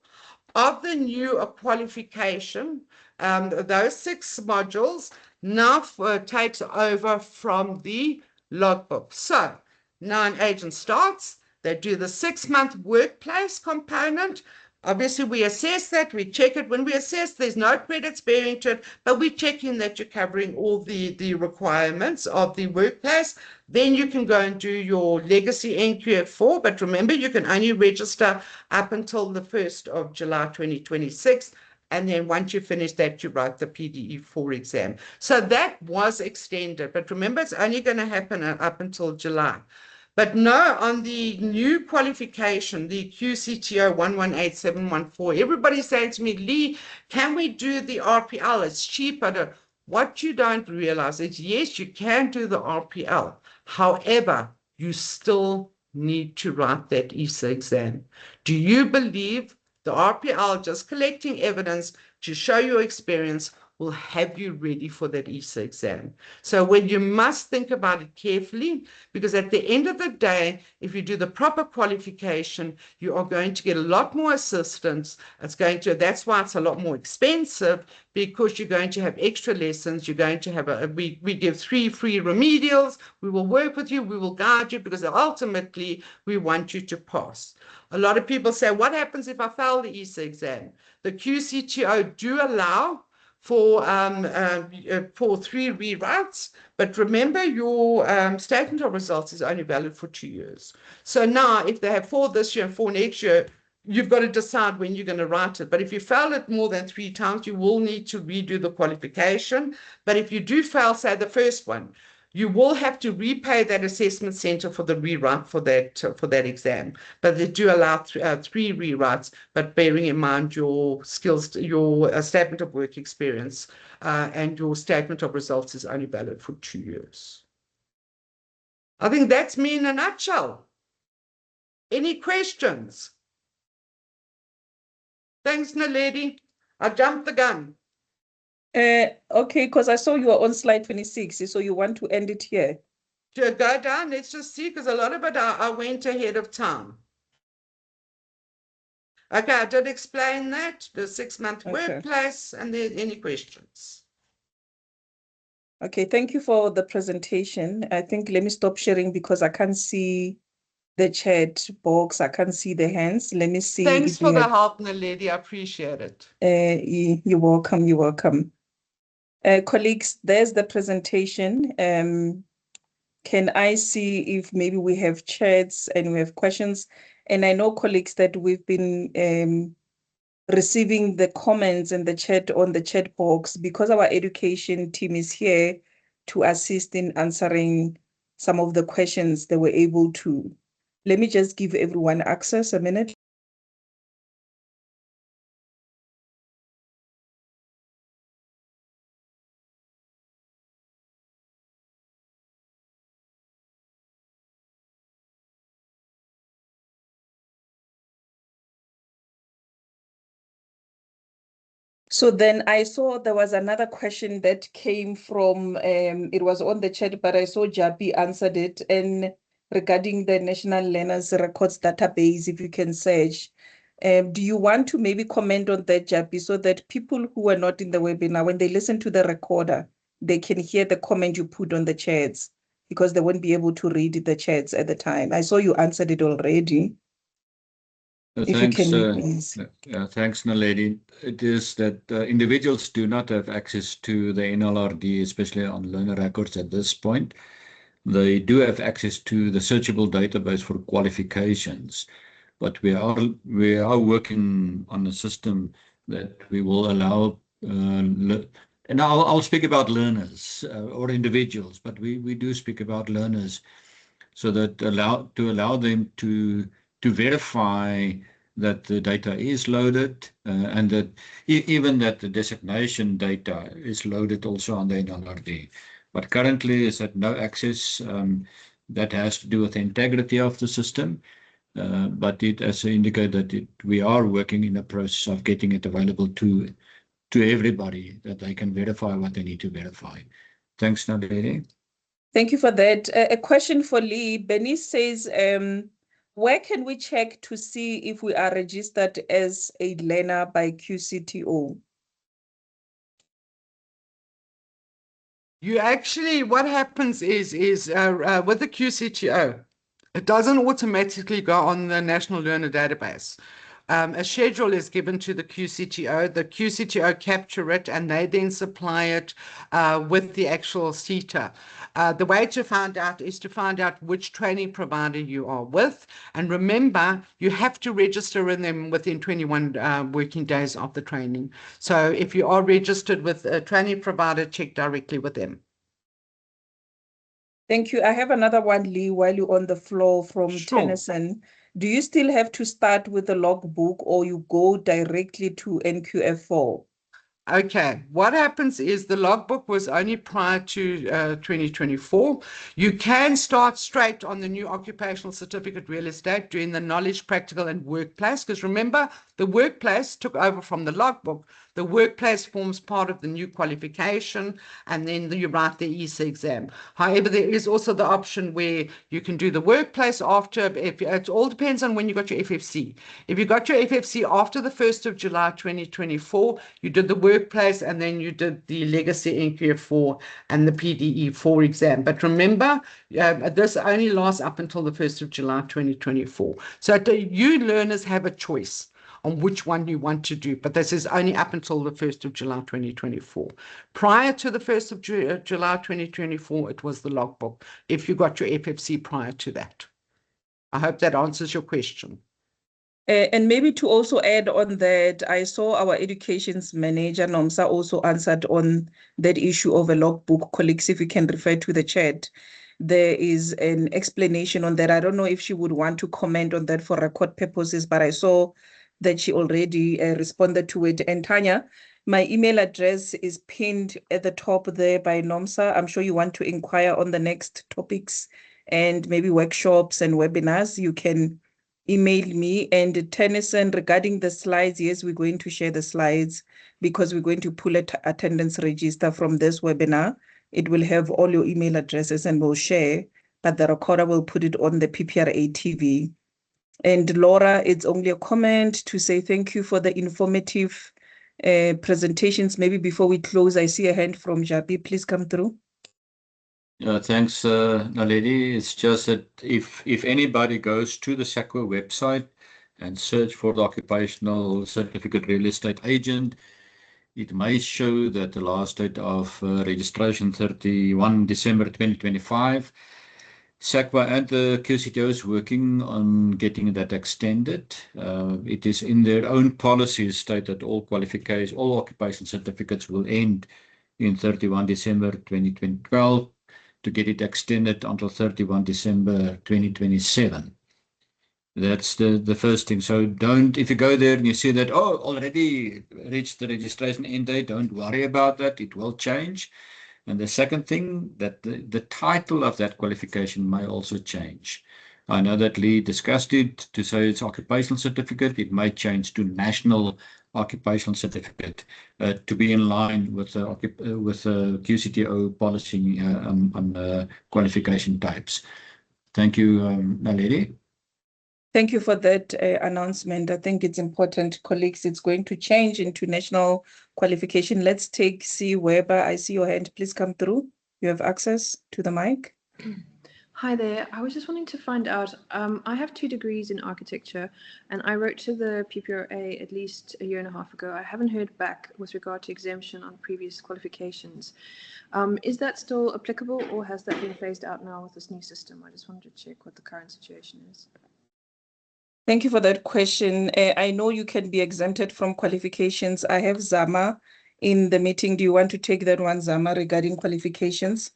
S3: of the new qualification, those 6 modules, now takes over from the logbook. So now an agent starts, they do the 6-month workplace component. Obviously, we assess that, we check it. When we assess, there's no credits bearing to it, but we check in that you're covering all the requirements of the workplace. Then you can go and do your legacy NQF4, but remember, you can only register up until the 1st of July 2026. And then once you finish that, you write the PDE4 exam. So that was extended, but remember, it's only going to happen up until July. But no, on the new qualification, the QCTO 118714, everybody's saying to me, Lee, can we do the RPL? It's cheaper. What you don't realize is, yes, you can do the RPL. However, you still need to write that ESA exam. Do you believe the RPL, just collecting evidence to show your experience, will have you ready for that ESA exam? So when you must think about it carefully, because at the end of the day, if you do the proper qualification, you are going to get a lot more assistance. That's why it's a lot more expensive, because you're going to have extra lessons. You're going to have we give 3 free remedials. We will work with you. We will guide you, because ultimately we want you to pass. A lot of people say, what happens if I fail the ESA exam? The QCTO do allow for 3 rewrites, but remember, your statement of results is only valid for 2 years. So now, if they have 4 this year and 4 next year, you've got to decide when you're going to write it. But if you fail it more than 3 times, you will need to redo the qualification. But if you do fail, say, the first one, You will have to repay that assessment center for the rewrite for that exam, but they do allow 3 rewrites. But bearing in mind your skills, your statement of work experience, and your statement of results is only valid for 2 years. I think that's me in a nutshell. Any questions? Thanks, Naledi. I jumped the gun.
S1: Okay, because I saw you were on slide 26, so you want to end it here.
S3: To go down, let's just see, because a lot of it I went ahead of time. Okay, I did explain that, the 6-month workplace, and there any questions?
S1: Okay, thank you for the presentation. I think let me stop sharing because I can't see the chat box. I can't see the hands. Let me see.
S3: Thanks for the help, Naledi. I appreciate it.
S1: You're welcome. You're welcome. Colleagues, there's the presentation. Can I see if maybe we have chats and we have questions? And I know, colleagues, that we've been receiving the comments and the chat on the chat box because our education team is here to assist in answering some of the questions they were able to. Let me just give everyone access a minute. So then I saw there was another question that came from, it was on the chat, but I saw Jabi answered it, and regarding the National Learners Records Database, if you can search. Do you want to maybe comment on that, Jabi, so that people who are not in the webinar, when they listen to the recorder, they can hear the comment you put on the chats, because they won't be able to read the chats at the time. I saw you answered it already.
S2: Thanks, thanks, Naledi. It is that individuals do not have access to the NLRD, especially on learner records at this point. They do have access to the searchable database for qualifications, but we are working on a system that we will allow, and I'll speak about learners or individuals, but we do speak about learners, so that allow them to verify that the data is loaded, and that even that the designation data is loaded also on the NLRD. But currently is at no access. That has to do with the integrity of the system. But it, as I indicated, we are working in the process of getting it available to everybody, that they can verify what they need to verify. Thanks, Naledi.
S1: Thank you for that. A question for Lee. Bernice says, where can we check to see if we are registered as a learner by QCTO?
S3: You actually, what happens is with the QCTO, it doesn't automatically go on the National Learner Database. A schedule is given to the QCTO capture it, and they then supply it with the actual CETA. The way to find out is to find out which training provider you are with. And remember, you have to register in them within 21 working days of the training. So if you are registered with a training provider, check directly with them.
S1: Thank you. I have another one, Lee, while you're on the floor, from Tennyson. Do you still have to start with the logbook, or you go directly to NQF4?
S3: Okay, what happens is the logbook was only prior to 2024. You can start straight on the new occupational certificate real estate doing the knowledge, practical, and workplace, because remember, the workplace took over from the logbook. The workplace forms part of the new qualification, and then you write the ESA exam. However, there is also the option where you can do the workplace after. It all depends on when you got your FFC. If you got your FFC after the 1st of July 2024, you did the workplace, and then you did the legacy NQF4 and the PDE4 exam. But remember, this only lasts up until the 1st of July 2024. So you learners have a choice on which one you want to do, but this is only up until the 1st of July 2024. Prior to the 1st of July 2024, it was the logbook, if you got your FFC prior to that. I hope that answers your question.
S1: And maybe to also add on that, I saw our education's manager, Nomsa, also answered on that issue of a logbook. Colleagues, if you can refer to the chat, there is an explanation on that. I don't know if she would want to comment on that for record purposes, but I saw that she already responded to it. And Tanya, my email address is pinned at the top there by Nomsa. I'm sure you want to inquire on the next topics and maybe workshops and webinars. You can email me. And Tennyson, regarding the slides, yes, we're going to share the slides because we're going to pull an attendance register from this webinar. It will have all your email addresses and we'll share, but the recorder will put it on the PPRA TV. And Laura, it's only a comment to say thank you for the informative presentations. Maybe before we close, I see a hand from Jabi. Please come through.
S2: Thanks, Naledi. It's just that if anybody goes to the SACWA website and search for the occupational certificate real estate agent, it may show that the last date of registration 31 December 2025. SACWA and the QCTO is working on getting that extended. It is in their own policies state that all qualifications, all occupation certificates will end in 31 December 2012 to get it extended until 31 December 2027. That's the first thing. So don't, if you go there and you see that, oh, already reached the registration end date, don't worry about that. It will change. And the second thing, that the title of that qualification may also change. I know that Lee discussed it to say it's occupational certificate. It may change to national occupational certificate to be in line with the QCTO policy on qualification types. Thank you, Naledi.
S1: Thank you for that announcement. I think it's important, colleagues. It's going to change into national qualification. Let's take C. Weber. I see your hand. Please come through. You have access to the mic.
S5: Hi there. I was just wanting to find out, I have 2 degrees in architecture and I wrote to the PPRA at least a year and a half ago. I haven't heard back with regard to exemption on previous qualifications. Is that still applicable or has that been phased out now with this new system? I just wanted to check what the current situation is.
S1: Thank you for that question. I know you can be exempted from qualifications. I have Zama in the meeting. Do you want to take that one, Zama, regarding qualifications?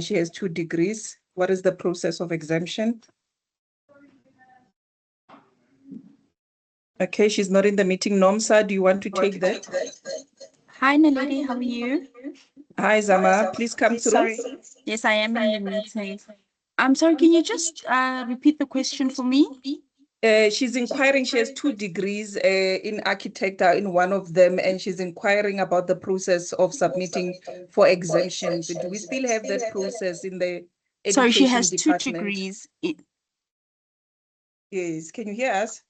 S1: She has 2 degrees. What is the process of exemption? Okay, she's not in the meeting. Nomsa, do you want to take that?
S6: Hi, Naledi, how are you?
S1: Hi, Zama, please come through.
S6: Sorry. Yes, I am in the meeting. I'm sorry, can you just repeat the question for me?
S1: She's inquiring, she has 2 degrees in architecture in one of them, and she's inquiring about the process of submitting for exemptions. Do we still have that process in the education
S6: Sorry, she has
S1: department?
S6: 2 degrees.
S1: Yes, can you hear us?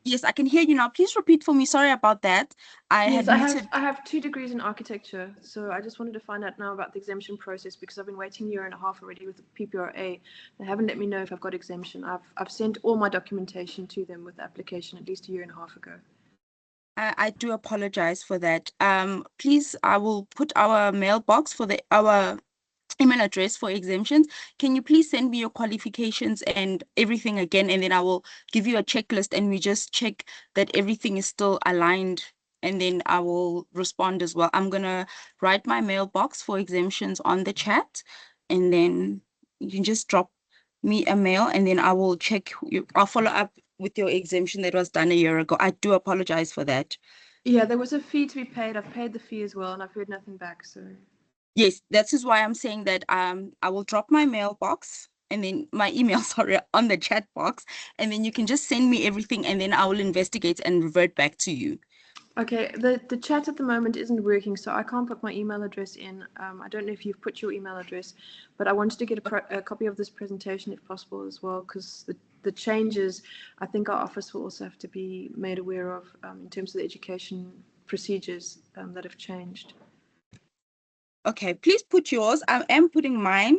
S6: Yes, I can hear you now. Please repeat for me. Sorry about that. I
S5: have 2 degrees in architecture, so I just wanted to find out now about the exemption process because I've been waiting a year and a half already with the PPRA. They haven't let me know if I've got exemption. I've sent all my documentation to them with the application at least a year and a half ago.
S6: I do apologize for that. Please, I will put our mailbox for our email address for exemptions. Can you please send me your qualifications and everything again, and then I will give you a checklist and we just check that everything is still aligned, and then I will respond as well. I'm gonna write my mailbox for exemptions on the chat, and then you can just drop me a mail and then I will check you. I'll follow up with your exemption that was done a year ago. I do apologize for that.
S5: Yeah, there was a fee to be paid. I've paid the fee as well and I've heard nothing back, so
S6: yes, that is why I'm saying that I will drop my mailbox and then my email, sorry, on the chat box, and then you can just send me everything and then I will investigate and revert back to you.
S5: Okay, the chat at the moment isn't working, so I can't put my email address in. I don't know if you've put your email address, but I wanted to get a copy of this presentation if possible as well, because the changes, I think our office will also have to be made aware of in terms of the education procedures that have changed.
S6: Okay, please put yours. I am putting mine.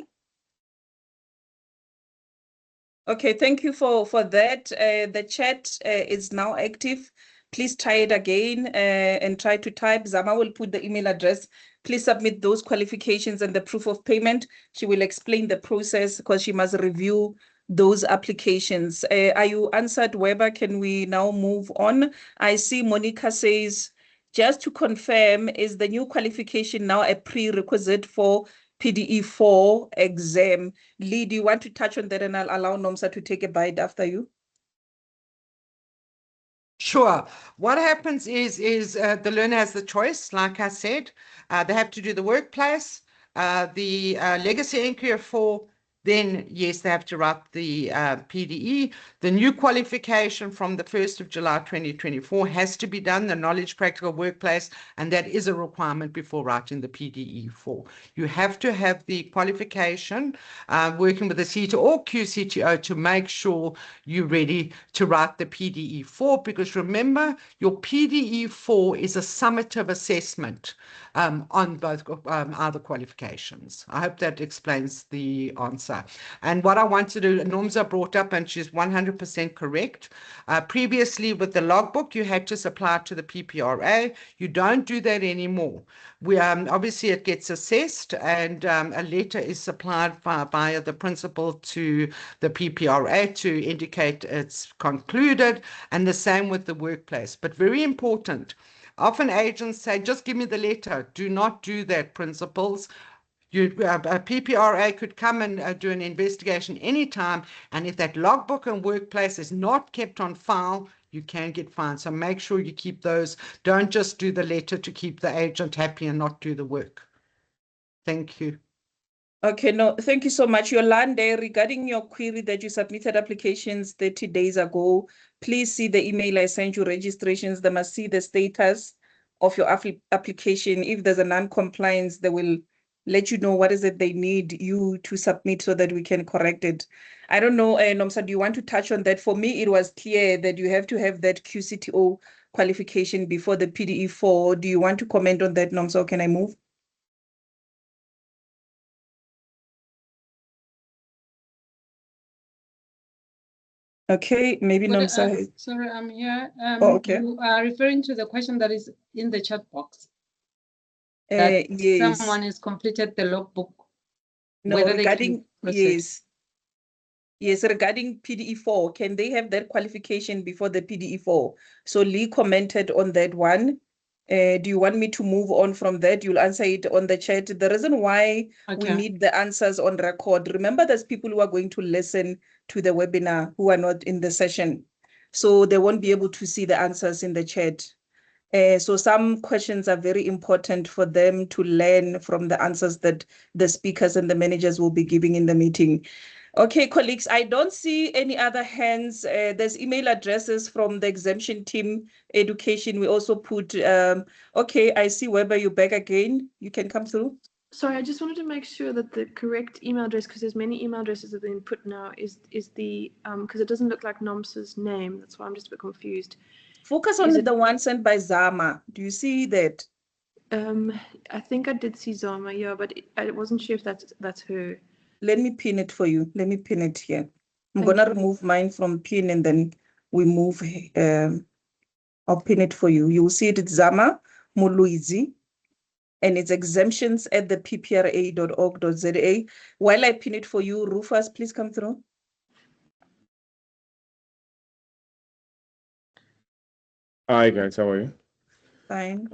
S1: Okay, thank you for that. The chat is now active. Please try it again and try to type. Zama will put the email address. Please submit those qualifications and the proof of payment. She will explain the process because she must review those applications. Are you answered, Weber? Can we now move on? I see Monica says, just to confirm, is the new qualification now a prerequisite for PDE4 exam? Lee, do you want to touch on that, and I'll allow Nomsa to take a bite after you?
S3: Sure. What happens is the learner has the choice, like I said. They have to do the workplace, the legacy NQF 4, then yes, they have to write the PDE. The new qualification from the 1st of July 2024 has to be done, the knowledge practical workplace, and that is a requirement before writing the PDE 4. You have to have the qualification working with the CTO or QCTO to make sure you're ready to write the PDE 4, because remember, your PDE 4 is a summative assessment on both other qualifications. I hope that explains the answer. And what I wanted to, Nomsa brought up, and she's 100% correct. Previously with the logbook, you had to supply it to the PPRA. You don't do that anymore. We obviously it gets assessed, and a letter is supplied via the principal to the PPRA to indicate it's concluded, and the same with the workplace. But very important, often agents say, just give me the letter. Do not do that, principals. A PPRA could come and do an investigation anytime, and if that logbook and workplace is not kept on file, you can get fined. So make sure you keep those. Don't just do the letter to keep the agent happy and not do the work. Thank you.
S1: Okay, no, thank you so much. Yolande, regarding your query that you submitted applications 30 days ago, please see the email I sent you, registrations. They must see the status of your application. If there's a non-compliance, they will let you know what is it they need you to submit so that we can correct it. I don't know, Nomsa, do you want to touch on that? For me, it was clear that you have to have that QCTO qualification before the PDE4. Do you want to comment on that, Nomsa, or can I move? Okay, maybe Nomsa.
S4: Sorry, I'm here.
S1: Oh, okay.
S4: You are referring to the question that is in the chat box.
S1: Yes.
S4: Someone has completed the logbook.
S1: No, regarding, yes. Yes, regarding PDE4, can they have that qualification before the PDE4? So Lee commented on that one. Do you want me to move on from that? You'll answer it on the chat. The reason why we need the answers on record, remember there's people who are going to listen to the webinar who are not in the session. So they won't be able to see the answers in the chat. So some questions are very important for them to learn from the answers that the speakers and the managers will be giving in the meeting. Okay, colleagues, I don't see any other hands. There's email addresses from the exemption team, education. We also put, okay, I see Weber, you're back again. You can come through.
S5: Sorry, I just wanted to make sure that the correct email address, because there's many email addresses that have been put now, is the, because it doesn't look like Nomsa's name. That's why I'm just a bit confused.
S1: Focus on the one sent by Zama. Do you see that?
S5: I think I did see Zama, yeah, but I wasn't sure if that's her.
S1: Let me pin it for you. Let me pin it here. I'm going to remove mine from pin and then we move. I'll pin it for you. You will see it, it's Zama Muluizi, and it's exemptions at the ppra.org.za. While I pin it for you, Rufus, please come through.
S7: Hi guys, how are you?
S1: Fine.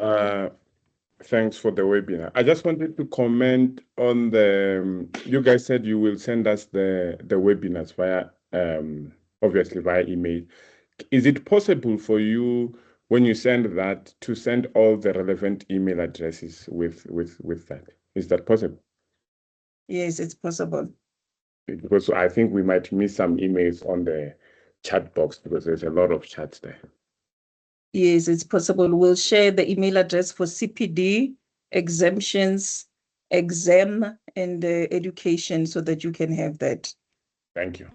S7: Thanks for the webinar. I just wanted to comment on the, you guys said you will send us the webinars via, obviously via email. Is it possible for you, when you send that, to send all the relevant email addresses with that? Is that possible?
S1: Yes, it's possible.
S7: Because I think we might miss some emails on the chat box because there's a lot of chats there.
S1: Yes, it's possible. We'll share the email address for CPD, exemptions, exam, and education so that you can have that.
S7: Thank you.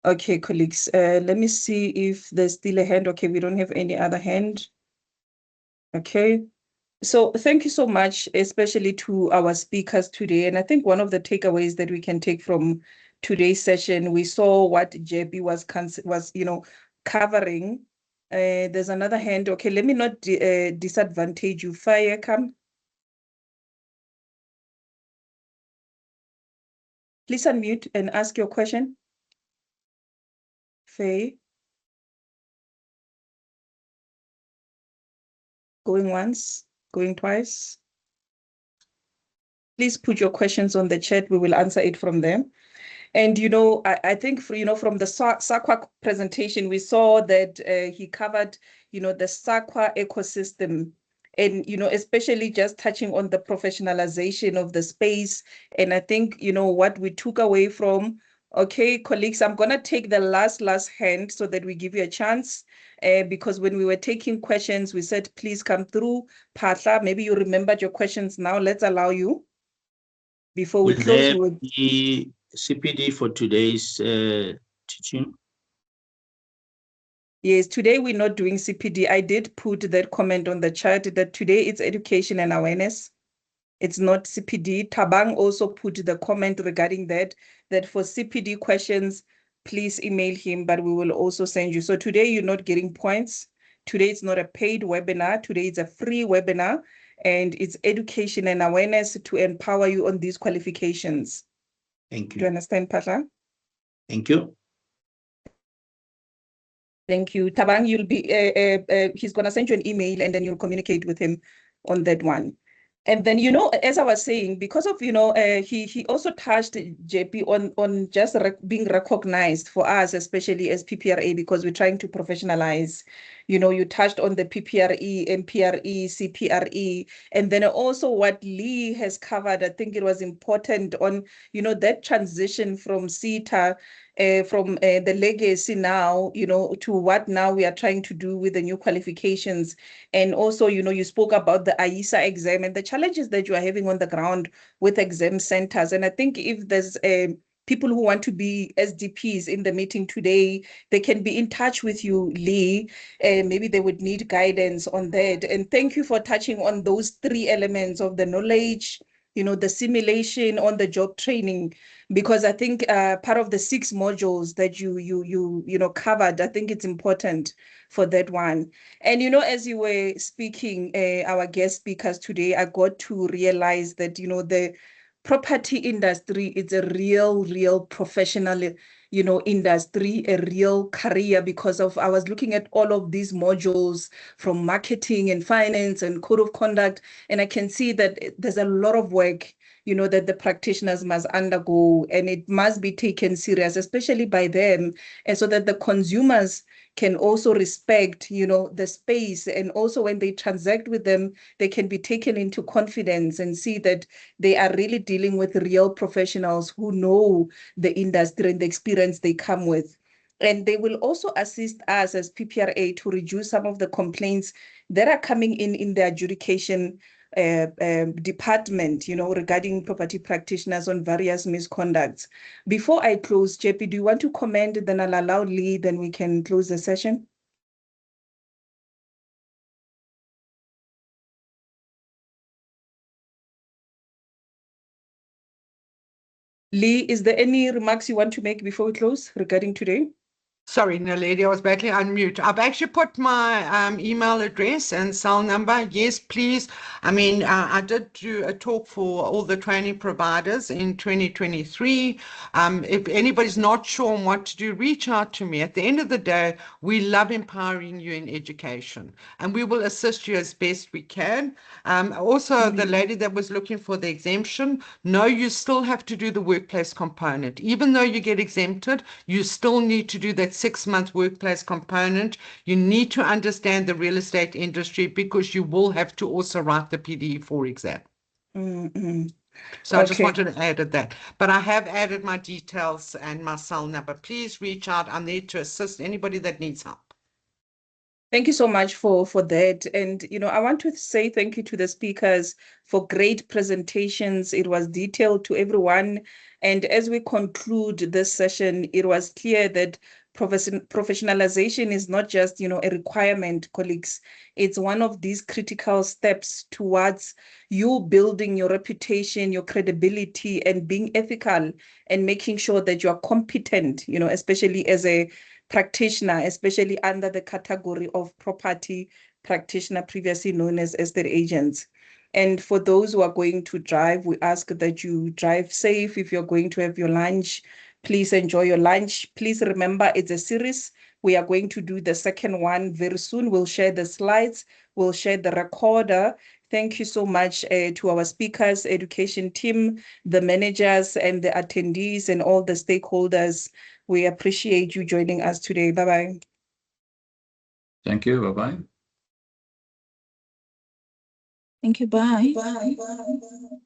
S1: Okay, colleagues, let me see if there's still a hand. Okay, we don't have any other hand. Okay, so thank you so much, especially to our speakers today. And I think one of the takeaways that we can take from today's session, we saw what JB was covering. There's another hand. Okay, let me not disadvantage you. Fire, come. Please unmute and ask your question. Faye. Going once, going twice. Please put your questions on the chat. We will answer it from them. And, I think, from the SAQA presentation, we saw that he covered, the SAQA ecosystem and, especially just touching on the professionalization of the space. And I think, what we took away from, okay, colleagues, I'm going to take the last hand so that we give you a chance. Because when we were taking questions, we said, please come through. Patla, maybe you remembered your questions now. Let's allow you. Before we
S8: Will
S1: close,
S8: there be CPD for today's teaching?
S1: Yes, today we're not doing CPD. I did put that comment on the chat that today it's education and awareness. It's not CPD. Tabang also put the comment regarding that for CPD questions, please email him, but we will also send you. So today you're not getting points. Today it's not a paid webinar. Today it's a free webinar, and it's education and awareness to empower you on these qualifications.
S8: Thank
S1: Do you
S8: you.
S1: understand, Patla?
S8: Thank you.
S1: Thank you. Tabang, you'll be, he's going to send you an email and then you'll communicate with him on that one. And then, as I was saying, because of, he also touched JP on just being recognized for us, especially as PPRA, because we're trying to professionalize. You touched on the PPRE, MPRE, CPRE, and then also what Lee has covered. I think it was important on, that transition from CETA, from the legacy now, to what now we are trying to do with the new qualifications. And also, you spoke about the AISA exam and the challenges that you are having on the ground with exam centers. And I think if there's people who want to be SDPs in the meeting today, they can be in touch with you, Lee, and maybe they would need guidance on that. And thank you for touching on those three elements of the knowledge, the simulation on the job training, because I think part of the 6 modules that you covered, I think it's important for that one. And, as you were speaking, our guest speakers today, I got to realize that, the property industry is a real professional, industry, a real career, because of, I was looking at all of these modules from marketing and finance and code of conduct, and I can see that there's a lot of work, that the practitioners must undergo, and it must be taken serious, especially by them, and so that the consumers can also respect, the space, and also when they transact with them, they can be taken into confidence and see that they are really dealing with real professionals who know the industry and the experience they come with. And they will also assist us as PPRA to reduce some of the complaints that are coming in the adjudication department, regarding property practitioners on various misconducts. Before I close, JP, do you want to comment? Then I'll allow Lee, then we can close the session. Lee, is there any remarks you want to make before we close regarding today?
S3: Sorry, Naledi, I was battling unmute. I've actually put my email address and cell number. Yes, please. I mean, I did do a talk for all the training providers in 2023. If anybody's not sure on what to do, reach out to me. At the end of the day, we love empowering you in education, and we will assist you as best we can. Also, the lady that was looking for the exemption, no, you still have to do the workplace component. Even though you get exempted, you still need to do that 6-month workplace component. You need to understand the real estate industry, because you will have to also write the PDE4 exam. So I just wanted to add that. But I have added my details and my cell number. Please reach out. I'm there to assist anybody that needs help.
S1: Thank you so much for that. And, I want to say thank you to the speakers for great presentations. It was detailed to everyone. And as we conclude this session, it was clear that professionalization is not just, a requirement, colleagues. It's one of these critical steps towards you building your reputation, your credibility, and being ethical and making sure that you are competent, especially as a practitioner, especially under the category of property practitioner, previously known as estate agents. And for those who are going to drive, we ask that you drive safe. If you're going to have your lunch, Please enjoy your lunch. Please remember it's a series. We are going to do the second one very soon. We'll share the slides. We'll share the recorder. Thank you so much to our speakers, education team, the managers and the attendees and all the stakeholders. We appreciate you joining us today. Bye-bye.
S2: Thank you. Bye-bye.
S9: Thank you. Bye.